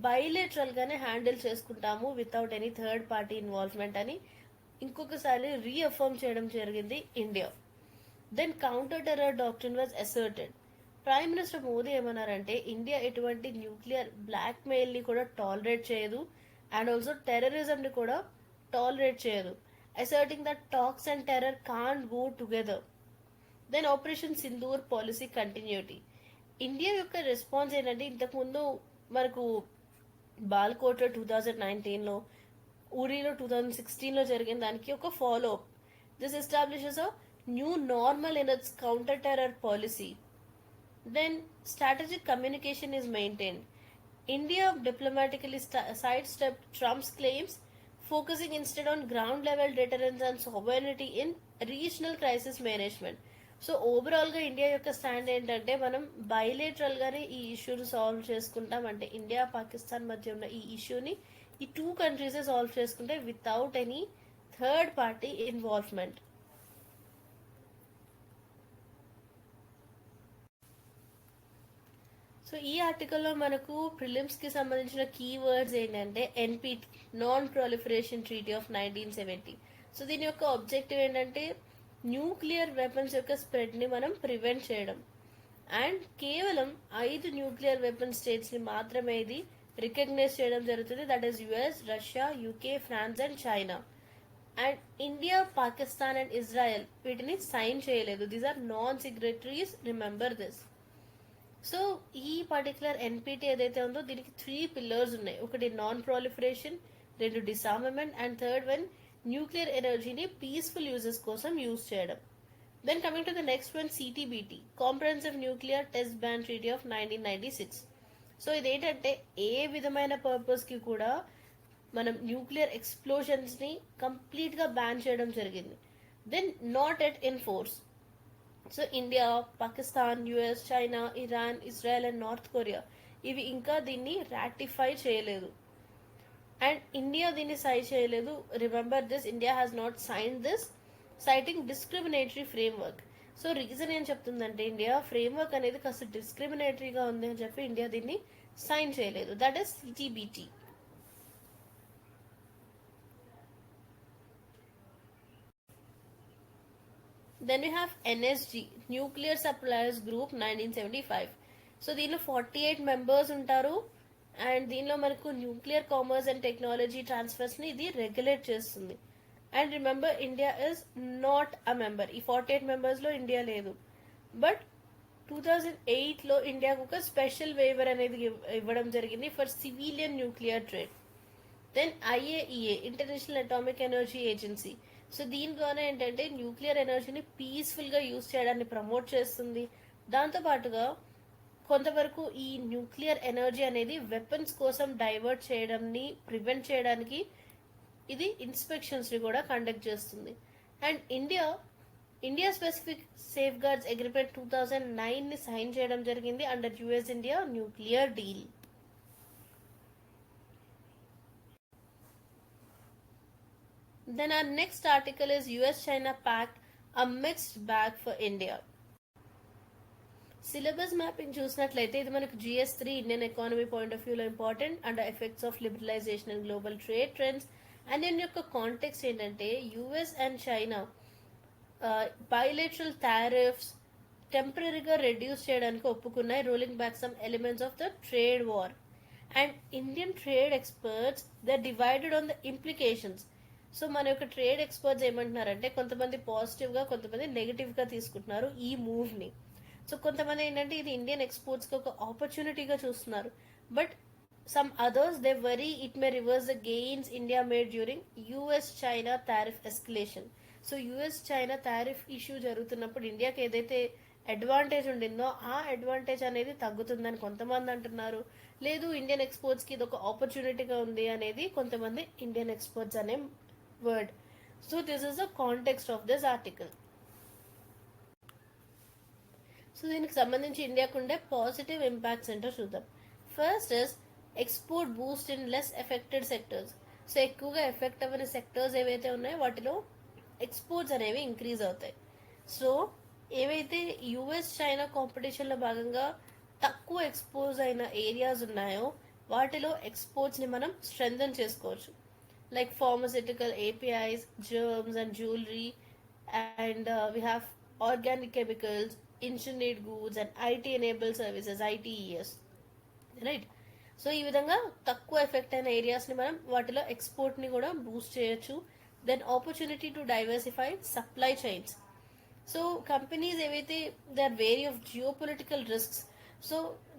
బైలేటరల్ గానే హ్యాండిల్ చేసుకుంటాము without any third party involvement అని ఇంకొకసారి రీఅఫర్మ్ చేయడం జరిగింది India. Then counter terror doctrine was asserted. Prime minister Modi ఏమన్నారంటే ఇండియా ఎటువంటి న్యూక్లియర్ బ్లాక్ మెయిల్ ని కూడా టాలరేట్ చేయదు అండ్ ఆల్సో టెర్రరిజం ని కూడా టాలరేట్ చేయదు, asserting that talks and terror can't go together. Then Operation Sindoor policy continuity. India యొక్క response ఏంటంటే ఇంతకుముందు మనకు బాల్కోట్ 2019లో, ఊరిలో 2016లో జరిగిన దానికి ఒక follow up. This establishes a new normal in its counter terror policy. Then strategic communication is maintained. India diplomatically sidestep Trump's claims, focusing instead on ground level deterrence and sovereignty in regional crisis management. So overall గా India యొక్క stand ఏంటంటే మనం bilateral గానే ఈ ఇష్యూని solve చేసుకుంటాం, అంటే India Pakistan మధ్య ఉన్న ఈ ఇష్యూని ఈ టూ కంట్రీసే సాల్వ్ చేసుకుంటే without any third party involvement. So ఈ ఆర్టికల్లో మనకు ప్రిలిమ్స్కి సంబంధించిన కీవర్డ్స్ ఏంటంటే NPT, non proliferation treaty of 1970. So దీని యొక్క ఆబ్జెక్టివ్ ఏంటంటే న్యూక్లియర్ వెపన్స్ యొక్క స్ప్రెడ్ని మనం ప్రివెంట్ చేయడం. అండ్ కేవలం 5 న్యూక్లియర్ వెపన్ స్టేట్స్ని మాత్రమే ఇది రికగ్నైజ్ చేయడం జరుగుతుంది. That is US, Russia, UK, France and China. And India, Pakistan and Israel వీటిని సైన్ చేయలేదు. These are non signatories, remember this. So ఈ పర్టికులర్ ఎన్పిటి ఏదైతే ఉందో దీనికి 3 పిల్లర్స్ ఉన్నాయి. ఒకటి non proliferation, 2 disarmament and third one nuclear ఎనర్జీని పీస్ఫుల్ యూజెస్ కోసం యూజ్ చేయడం. Then coming to the next one CTBT, comprehensive nuclear test ban treaty of 1996. So ఇదేంటంటే ఏ విధమైన పర్పస్కి కూడా మనం న్యూక్లియర్ ఎక్స్ప్లోజన్స్ని కంప్లీట్గా బ్యాన్ చేయడం జరిగింది. Then not at in force. So India, Pakistan, US, China, Iran, Israel and North Korea ఇవి ఇంకా దీన్ని రాటిఫై చేయలేదు. అండ్ ఇండియా దీన్ని సైన్ చేయలేదు. Remember this, India has not sign this citing discriminatory framework. So reason ఏం చెప్తుందంటే ఇండియా ఫ్రేమ్వర్క్ అనేది కాస్త డిస్క్రిమినేటరీగా ఉంది అని చెప్పి ఇండియా దీన్ని సైన్ చేయలేదు. That is CTBT. Then we have NSG, Nuclear Suppliers Group 1975. So దీనిలో 48 మెంబర్స్ ఉంటారు. అండ్ దీనిలో మనకు న్యూక్లియర్ కామర్స్ అండ్ టెక్నాలజీ ట్రాన్స్ఫర్స్ని ఇది రెగ్యులేట్ చేస్తుంది. And remember India is not a member. ఈ 48 మెంబర్స్లో ఇండియా లేదు. బట్ 2008లో ఇండియాకు ఒక స్పెషల్ వేవర్ అనేది ఇవ్వడం జరిగింది for civilian nuclear trade. Then IAEA, international atomic energy agency. So దీని ద్వారా ఏంటంటే న్యూక్లియర్ ఎనర్జీని పీస్ఫుల్గా యూజ్ చేయడాన్ని ప్రమోట్ చేస్తుంది. దాంతోపాటుగా కొంతవరకు ఈ న్యూక్లియర్ ఎనర్జీ అనేది వెపన్స్ కోసం డైవర్ట్ చేయడాన్ని ప్రివెంట్ చేయడానికి ఇది ఇన్స్పెక్షన్స్ని కూడా కండక్ట్ చేస్తుంది. And India specific safeguards agreement 2009ని సైన్ చేయడం జరిగింది under US India nuclear deal. Then our next article is US-China Pact, a mixed bag for India. Syllabus mapping చూసినట్లయితే ఇది మనకు GS3 Indian economy point of వ్యూలో important under effects of liberalisation and global trade trends. And దీని యొక్క context ఏంటంటే US and China bilateral tariffs టెంపరీగా reduce చేయడానికి ఒప్పుకున్నాయి, rolling back some elements of the trade war. And Indian trade experts they divided on the implications. So మన యొక్క trade experts ఏమంటున్నారంటే కొంతమంది పాజిటివ్గా, కొంతమంది నెగిటివ్గా తీసుకుంటున్నారు ఈ మూవ్ని. సో కొంతమంది ఏంటంటే ఇది ఇండియన్ ఎక్స్పోర్ట్స్కి ఒక ఆపర్చునిటీగా చూస్తున్నారు. But some others they worry it may reverse the gains India made during US China tariff escalation. So US China tariff issue జరుగుతున్నప్పుడు ఇండియాకి ఏదైతే అడ్వాంటేజ్ ఉండిందో ఆ అడ్వాంటేజ్ అనేది తగ్గుతుందని కొంతమంది అంటున్నారు. లేదు ఇండియన్ ఎక్స్పోర్ట్స్కి ఇది ఒక ఆపర్చునిటీగా ఉంది అనేది కొంతమంది ఇండియన్ ఎక్స్పర్ట్స్ అనే word. So this is the context of this article. So దీనికి సంబంధించి ఇండియాకు ఉండే పాజిటివ్ ఇంపాక్ట్స్ ఏంటో చూద్దాం. First is export Boost in less affected sectors. So ఎక్కువగా ఎఫెక్ట్ అవ్వని సెక్టర్స్ ఏవైతే ఉన్నాయో వాటిలో ఎక్స్పోర్ట్స్ అనేవి ఇంక్రీజ్ అవుతాయి. సో ఏవైతే యుఎస్ చైనా కాంపిటీషన్లో భాగంగా తక్కువ ఎక్స్పోజ్ అయిన ఏరియాస్ ఉన్నాయో వాటిలో ఎక్స్పోర్ట్స్ని మనం స్ట్రెంథన్ చేసుకోవచ్చు. Like pharmaceutical APIs, germs and jewelry, and we have organic chemicals, engineered goods and IT-enabled services, ITES, right? So ఈ విధంగా తక్కువ ఎఫెక్ట్ అయిన ఏరియాస్ని మనం వాటిలో ఎక్స్పోర్ట్ని కూడా బూస్ట్ చేయొచ్చు. Then opportunity to diversify supply chains. So companies ఏవైతే they are wary of geopolitical risks, so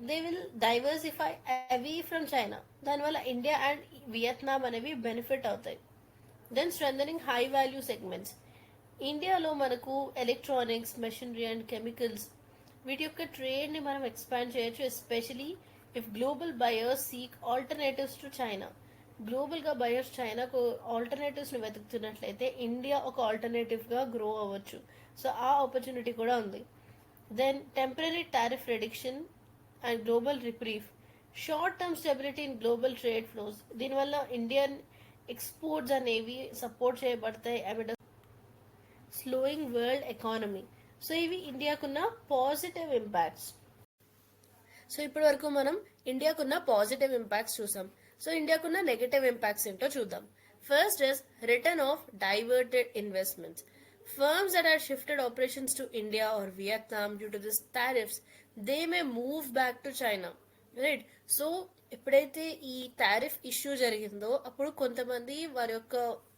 they will diversify away from China. దానివల్ల ఇండియా అండ్ వియత్నాం అనేవి బెనిఫిట్ అవుతాయి. Then strengthening high value segments. ఇండియాలో మనకు electronics, machinery and chemicals వీటి యొక్క ట్రేడ్ని మనం expand చేయొచ్చు, especially if global buyers seek alternatives to China. గ్లోబల్గా బయర్స్ చైనాకు ఆల్టర్నేటివ్స్ని వెతుకుతున్నట్లయితే ఇండియా ఒక ఆల్టర్నేటివ్గా గ్రో అవ్వచ్చు. సో ఆ ఆపర్చునిటీ కూడా ఉంది. Then temporary tariff reduction and global reprieve. Short-term stability in global trade flows. దీనివల్ల ఇండియన్ ఎక్స్పోర్ట్స్ అనేవి సపోర్ట్ చేయబడతాయి amid slowing world economy. So ఇవి ఇండియాకున్న పాజిటివ్ ఇంపాక్ట్స్. సో ఇప్పటి వరకు మనం ఇండియాకున్న పాజిటివ్ ఇంపాక్ట్స్ చూసాం. సో ఇండియాకున్న నెగటివ్ ఇంపాక్ట్స్ ఏంటో చూద్దాం. First is return of diverted investments. Firms that had shifted operations to India or Vietnam due to this tariffs, they may move back to China. Right. So ఎప్పుడైతే ఈ tariff issue జరిగిందో అప్పుడు కొంతమంది వారి యొక్క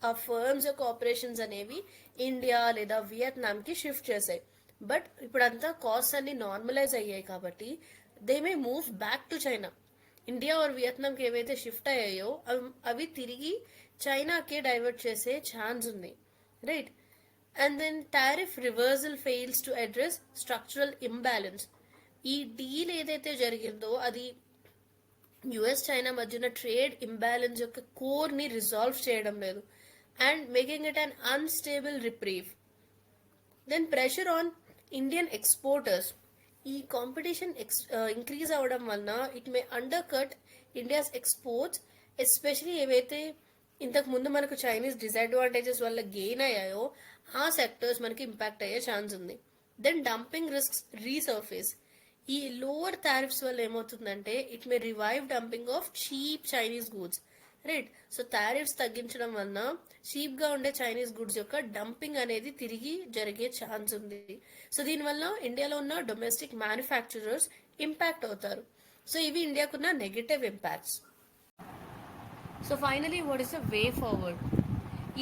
ఆ ఫర్మ్స్ యొక్క ఆపరేషన్స్ అనేవి ఇండియా లేదా వియత్నాంకి షిఫ్ట్ చేశాయి. బట్ ఇప్పుడంతా కాస్ట్ అన్ని నార్మలైజ్ అయ్యాయి కాబట్టి they may move back to China. India or వియత్నాంకి ఏవైతే షిఫ్ట్ అయ్యాయో అవి తిరిగి చైనాకి డైవర్ట్ చేసే ఛాన్స్ ఉంది. Right. And then tariff reversal fails to address structural imbalance. ఈ డీల్ ఏదైతే జరిగిందో అది యుఎస్ చైనా మధ్యన ట్రేడ్ ఇంబ్యాలెన్స్ యొక్క కోర్ ని రిజాల్వ్ చేయడం లేదు and making it an unstable reprieve. Then pressure on Indian exporters. ఈ కాంపిటీషన్ ఇంక్రీజ్ అవడం వలన it may undercut India's exports, especially ఏవైతే ఇంతకు ముందు మనకు చైనీస్ డిసడ్వాంటేజెస్ వల్ల గెయిన్ అయ్యాయో ఆ సెక్టర్స్ మనకి ఇంపాక్ట్ అయ్యే ఛాన్స్ ఉంది. Then dumping risks resurface. ఈ లోవర్ టారిఫ్స్ వల్ల ఏమవుతుందంటే it may revive dumping of cheap Chinese goods. Right. So tariffs తగ్గించడం వలన చీప్ గా ఉండే చైనీస్ గుడ్స్ యొక్క డంపింగ్ అనేది తిరిగి జరిగే ఛాన్స్ ఉంది. సో దీనివల్ల ఇండియాలో ఉన్న డొమెస్టిక్ మ్యానుఫ్యాక్చరర్స్ ఇంపాక్ట్ అవుతారు. సో ఇవి ఇండియాకున్న negative impacts. So finally what is the way forward?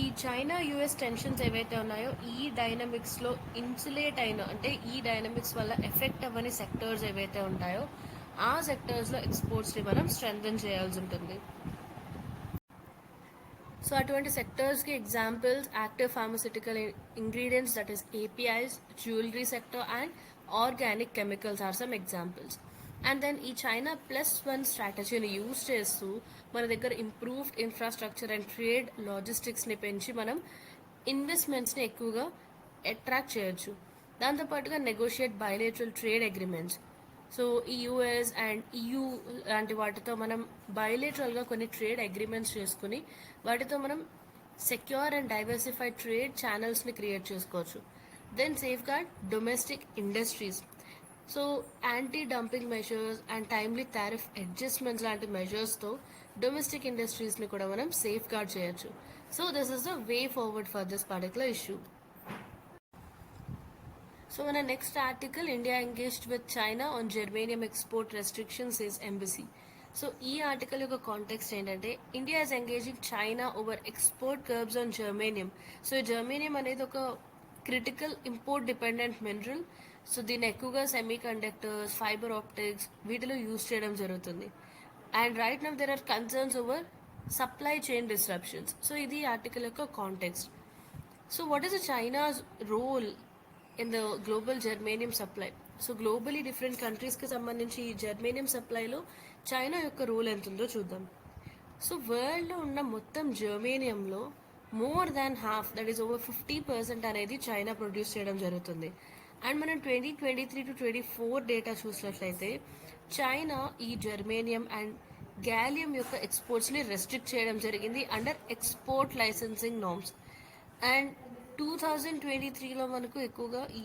ఈ చైనా యుఎస్ టెన్షన్స్ ఏవైతే ఉన్నాయో ఈ డైనమిక్స్ లో ఇన్సులేట్ అయిన అంటే ఈ డైనమిక్స్ వల్ల ఎఫెక్ట్ అవ్వని సెక్టర్స్ ఏవైతే ఉంటాయో ఆ సెక్టర్స్ లో ఎక్స్పోర్ట్స్ ని మనం స్ట్రెంథెన్ చేయాల్సి ఉంటుంది. సో అటువంటి సెక్టర్స్ కి examples active pharmaceutical ingredients, that is APIs, jewellery sector and organic chemicals are some examples. And then ఈ చైనా +1 స్ట్రాటజీని యూజ్ చేస్తూ మన దగ్గర ఇంప్రూవ్డ్ ఇన్ఫ్రాస్ట్రక్చర్ అండ్ ట్రేడ్ లాజిస్టిక్స్ని పెంచి మనం ఇన్వెస్ట్మెంట్స్ని ఎక్కువగా అట్రాక్ట్ చేయొచ్చు. దాంతోపాటుగా negotiate bilateral trade agreements. So ఈ యుఎస్ అండ్ EU లాంటి వాటితో మనం బయలేటరల్గా కొన్ని ట్రేడ్ అగ్రిమెంట్స్ చేసుకుని వాటితో మనం సెక్యూర్ అండ్ డైవర్సిఫైడ్ ట్రేడ్ ఛానల్స్ని క్రియేట్ చేసుకోవచ్చు. Then safeguard domestic industries. So anti dumping measures and timely tariff adjustments లాంటి మెజర్స్తో డొమెస్టిక్ ఇండస్ట్రీస్ని కూడా మనం సేఫ్ గార్డ్ చేయొచ్చు. So this is the way forward for this particular issue. So మన next article, India engaged with China on germanium export restrictions is embassy. So ఈ article యొక్క context ఏంటంటే India is engaging China over export curbs on germanium. So germanium అనేది ఒక critical import dependent mineral. So దీన్ని ఎక్కువగా semiconductors, fibre optics వీటిలో use చేయడం జరుగుతుంది. And right now there are concerns over supply chain disruptions. So ఇది article యొక్క context. So what is the China's role in the global germanium supply? So globally different కంట్రీస్కి సంబంధించి ఈ germanium సప్లైలో China యొక్క రోల్ ఎంత ఉందో చూద్దాం. సో వరల్డ్లో ఉన్న మొత్తం జర్మేనియంలో more than half, that is over 50% అనేది చైనా ప్రొడ్యూస్ చేయడం జరుగుతుంది. అండ్ మనం 2023 to 2024 డేటా చూసినట్లయితే చైనా ఈ జర్మేనియం అండ్ గ్యాలియం యొక్క ఎక్స్పోర్ట్స్ని రెస్ట్రిక్ట్ చేయడం జరిగింది under export licensing norms. And 2023లో మనకు ఎక్కువగా ఈ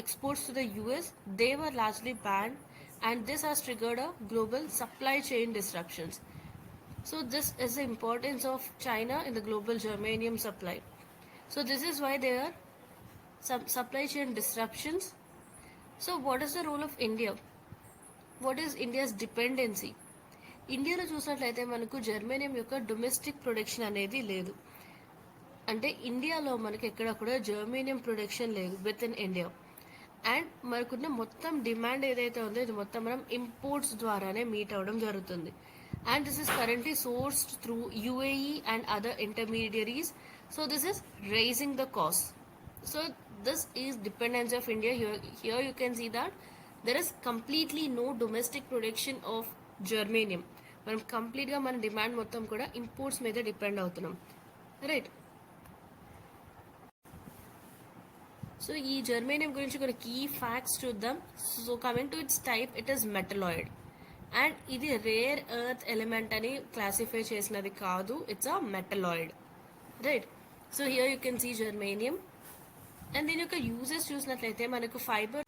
exports to the US they were largely banned and this has triggered a global supply chain disruptions. So this is the importance of China in the global germanium supply. So this is why there are some supply chain disruptions. So what is the role of India? What is India's dependency? ఇండియాలో చూసినట్లయితే మనకు germanium యొక్క domestic production అనేది లేదు. అంటే ఇండియాలో మనకి ఎక్కడ కూడా జర్మేనియం ప్రొడక్షన్ లేదు విత్ ఇన్ ఇండియా. అండ్ మనకున్న మొత్తం డిమాండ్ ఏదైతే ఉందో ఇది మొత్తం మనం ఇంపోర్ట్స్ ద్వారానే మీట్ అవ్వడం జరుగుతుంది. And this is currently sourced through UAE and other intermediaries. So this is raising the cost. So this is dependence of India. Here you can see that there is completely no domestic production of germanium. మనం కంప్లీట్గా మన demand మొత్తం కూడా imports మీద depend అవుతున్నాం. Right. So ఈ germanium గురించి కొన్ని కీ ఫ్యాక్ట్స్ చూద్దాం. So coming to its type, it is metalloid. And ఇది రేర్ ఎర్త్ ఎలిమెంట్ అని క్లాసిఫై చేసినది కాదు, it's a metalloid. Right. So here you can see germanium. And దీని యొక్క యూజెస్ చూసినట్లయితే మనకు ఫైబర్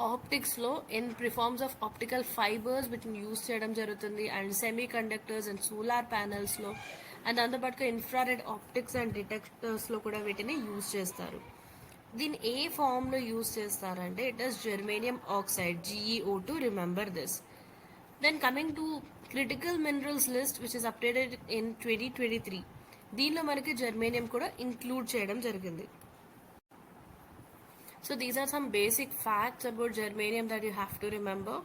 ఆప్టిక్స్లో in forms of optical fibres వీటిని యూజ్ చేయడం జరుగుతుంది, and semiconductors and solar ప్యానల్స్లో, అండ్ దాంతోపాటుగా ఇన్ఫ్రారెడ్ ఆప్టిక్స్ అండ్ డిటెక్టర్స్లో కూడా వీటిని యూజ్ చేస్తారు. దీన్ని ఏ ఫామ్లో యూజ్ చేస్తారంటే it is germanium oxide, GeO2, remember this. Then coming to critical minerals list which is updated in 2023. దీనిలో మనకి జెర్మేనియం కూడా ఇంక్లూడ్ చేయడం జరిగింది. So these are some basic facts about germanium that you have to remember.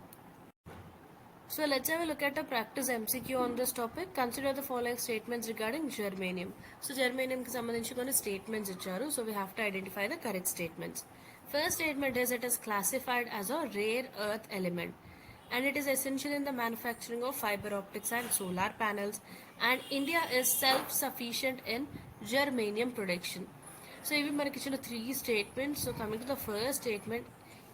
So let's have a look at a practice MCQ on this topic. Consider the following statements regarding germanium. So germanium ki sambandhinchi konni statements icharu. So we have to identify the correct statements. First statement is it is classified as a rare earth element, and it is essential in the manufacturing of fiber optics and solar panels, and India is self-sufficient in germanium production. So ఇవి మనకి ఇచ్చిన 3 statements. So coming to the first statement,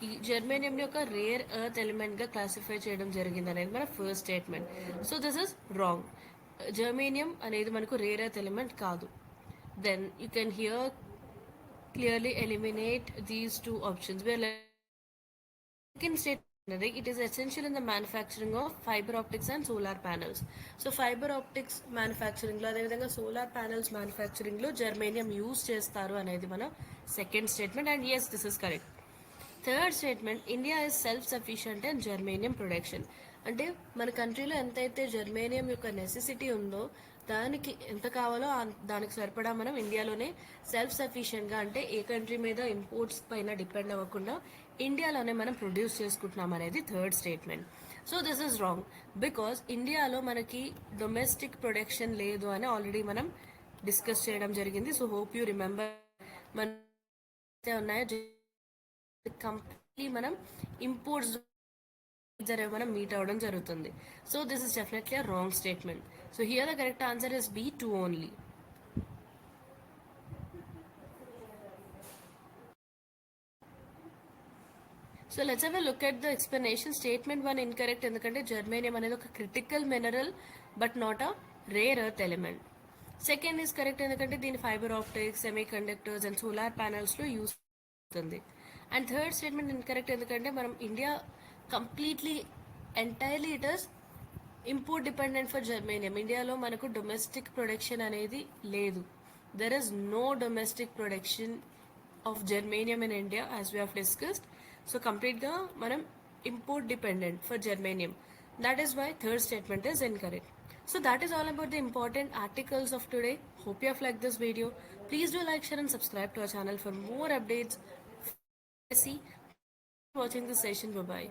ఈ జెర్మేనియంని ఒక rare earth ఎలిమెంట్గా classify చేయడం జరిగింది అనేది మన first statement. So this is wrong. Germanium అనేది మనకు రేర్ ఎర్త్ ఎలిమెంట్ కాదు. Then you can here clearly eliminate these 2 options. Second statement, it is essential in the manufacturing of fiber optics and solar panels. So fiber optics manufacturing లో అదేవిధంగా solar panels manufacturing లో germanium use చేస్తారు అనేది మన second statement, and yes this is correct. Third statement, India is self sufficient in germanium production. అంటే మన కంట్రీలో ఎంతైతే జెర్మేనియం యొక్క నెసెసిటీ ఉందో దానికి ఎంత కావాలో దానికి సరిపడా మనం ఇండియాలోనే సెల్ఫ్ సఫిషియెంట్గా, అంటే ఏ కంట్రీ మీద ఇంపోర్ట్స్ పైన డిపెండ్ అవ్వకుండా ఇండియాలోనే మనం ప్రొడ్యూస్ చేసుకుంటున్నాం అనేది third statement. So this is wrong because ఇండియాలో మనకి డొమెస్టిక్ ప్రొడక్షన్ లేదు అని ఆల్రెడీ మనం డిస్కస్ చేయడం జరిగింది. So hope you remember. మన ఉన్నాయో కంప్లీట్లీ మనం ఇంపోర్ట్స్ మనం మీట్ అవ్వడం జరుగుతుంది. So this is definitely a wrong statement. So here the correct answer is B, 2 only. So let's have a look at the explanation. Statement 1 incorrect, ఎందుకంటే germanium అనేది ఒక critical mineral but not a rare earth element. Second is correct, ఎందుకంటే దీని fibre optics, semiconductors and solar ప్యానల్స్లో use అవుతుంది. And third statement incorrect, ఎందుకంటే మనం India completely entirely it is import dependent for germanium. ఇండియాలో మనకు domestic production అనేది లేదు. There is no domestic production of germanium in India as we have discussed. So కంప్లీట్గా మనం import dependent for germanium. That is why third statement is incorrect. So that is all about the important articles of today. Hope you have liked this video. Please do like, share and subscribe to our channel for more updates. See, watching this session. Bye bye.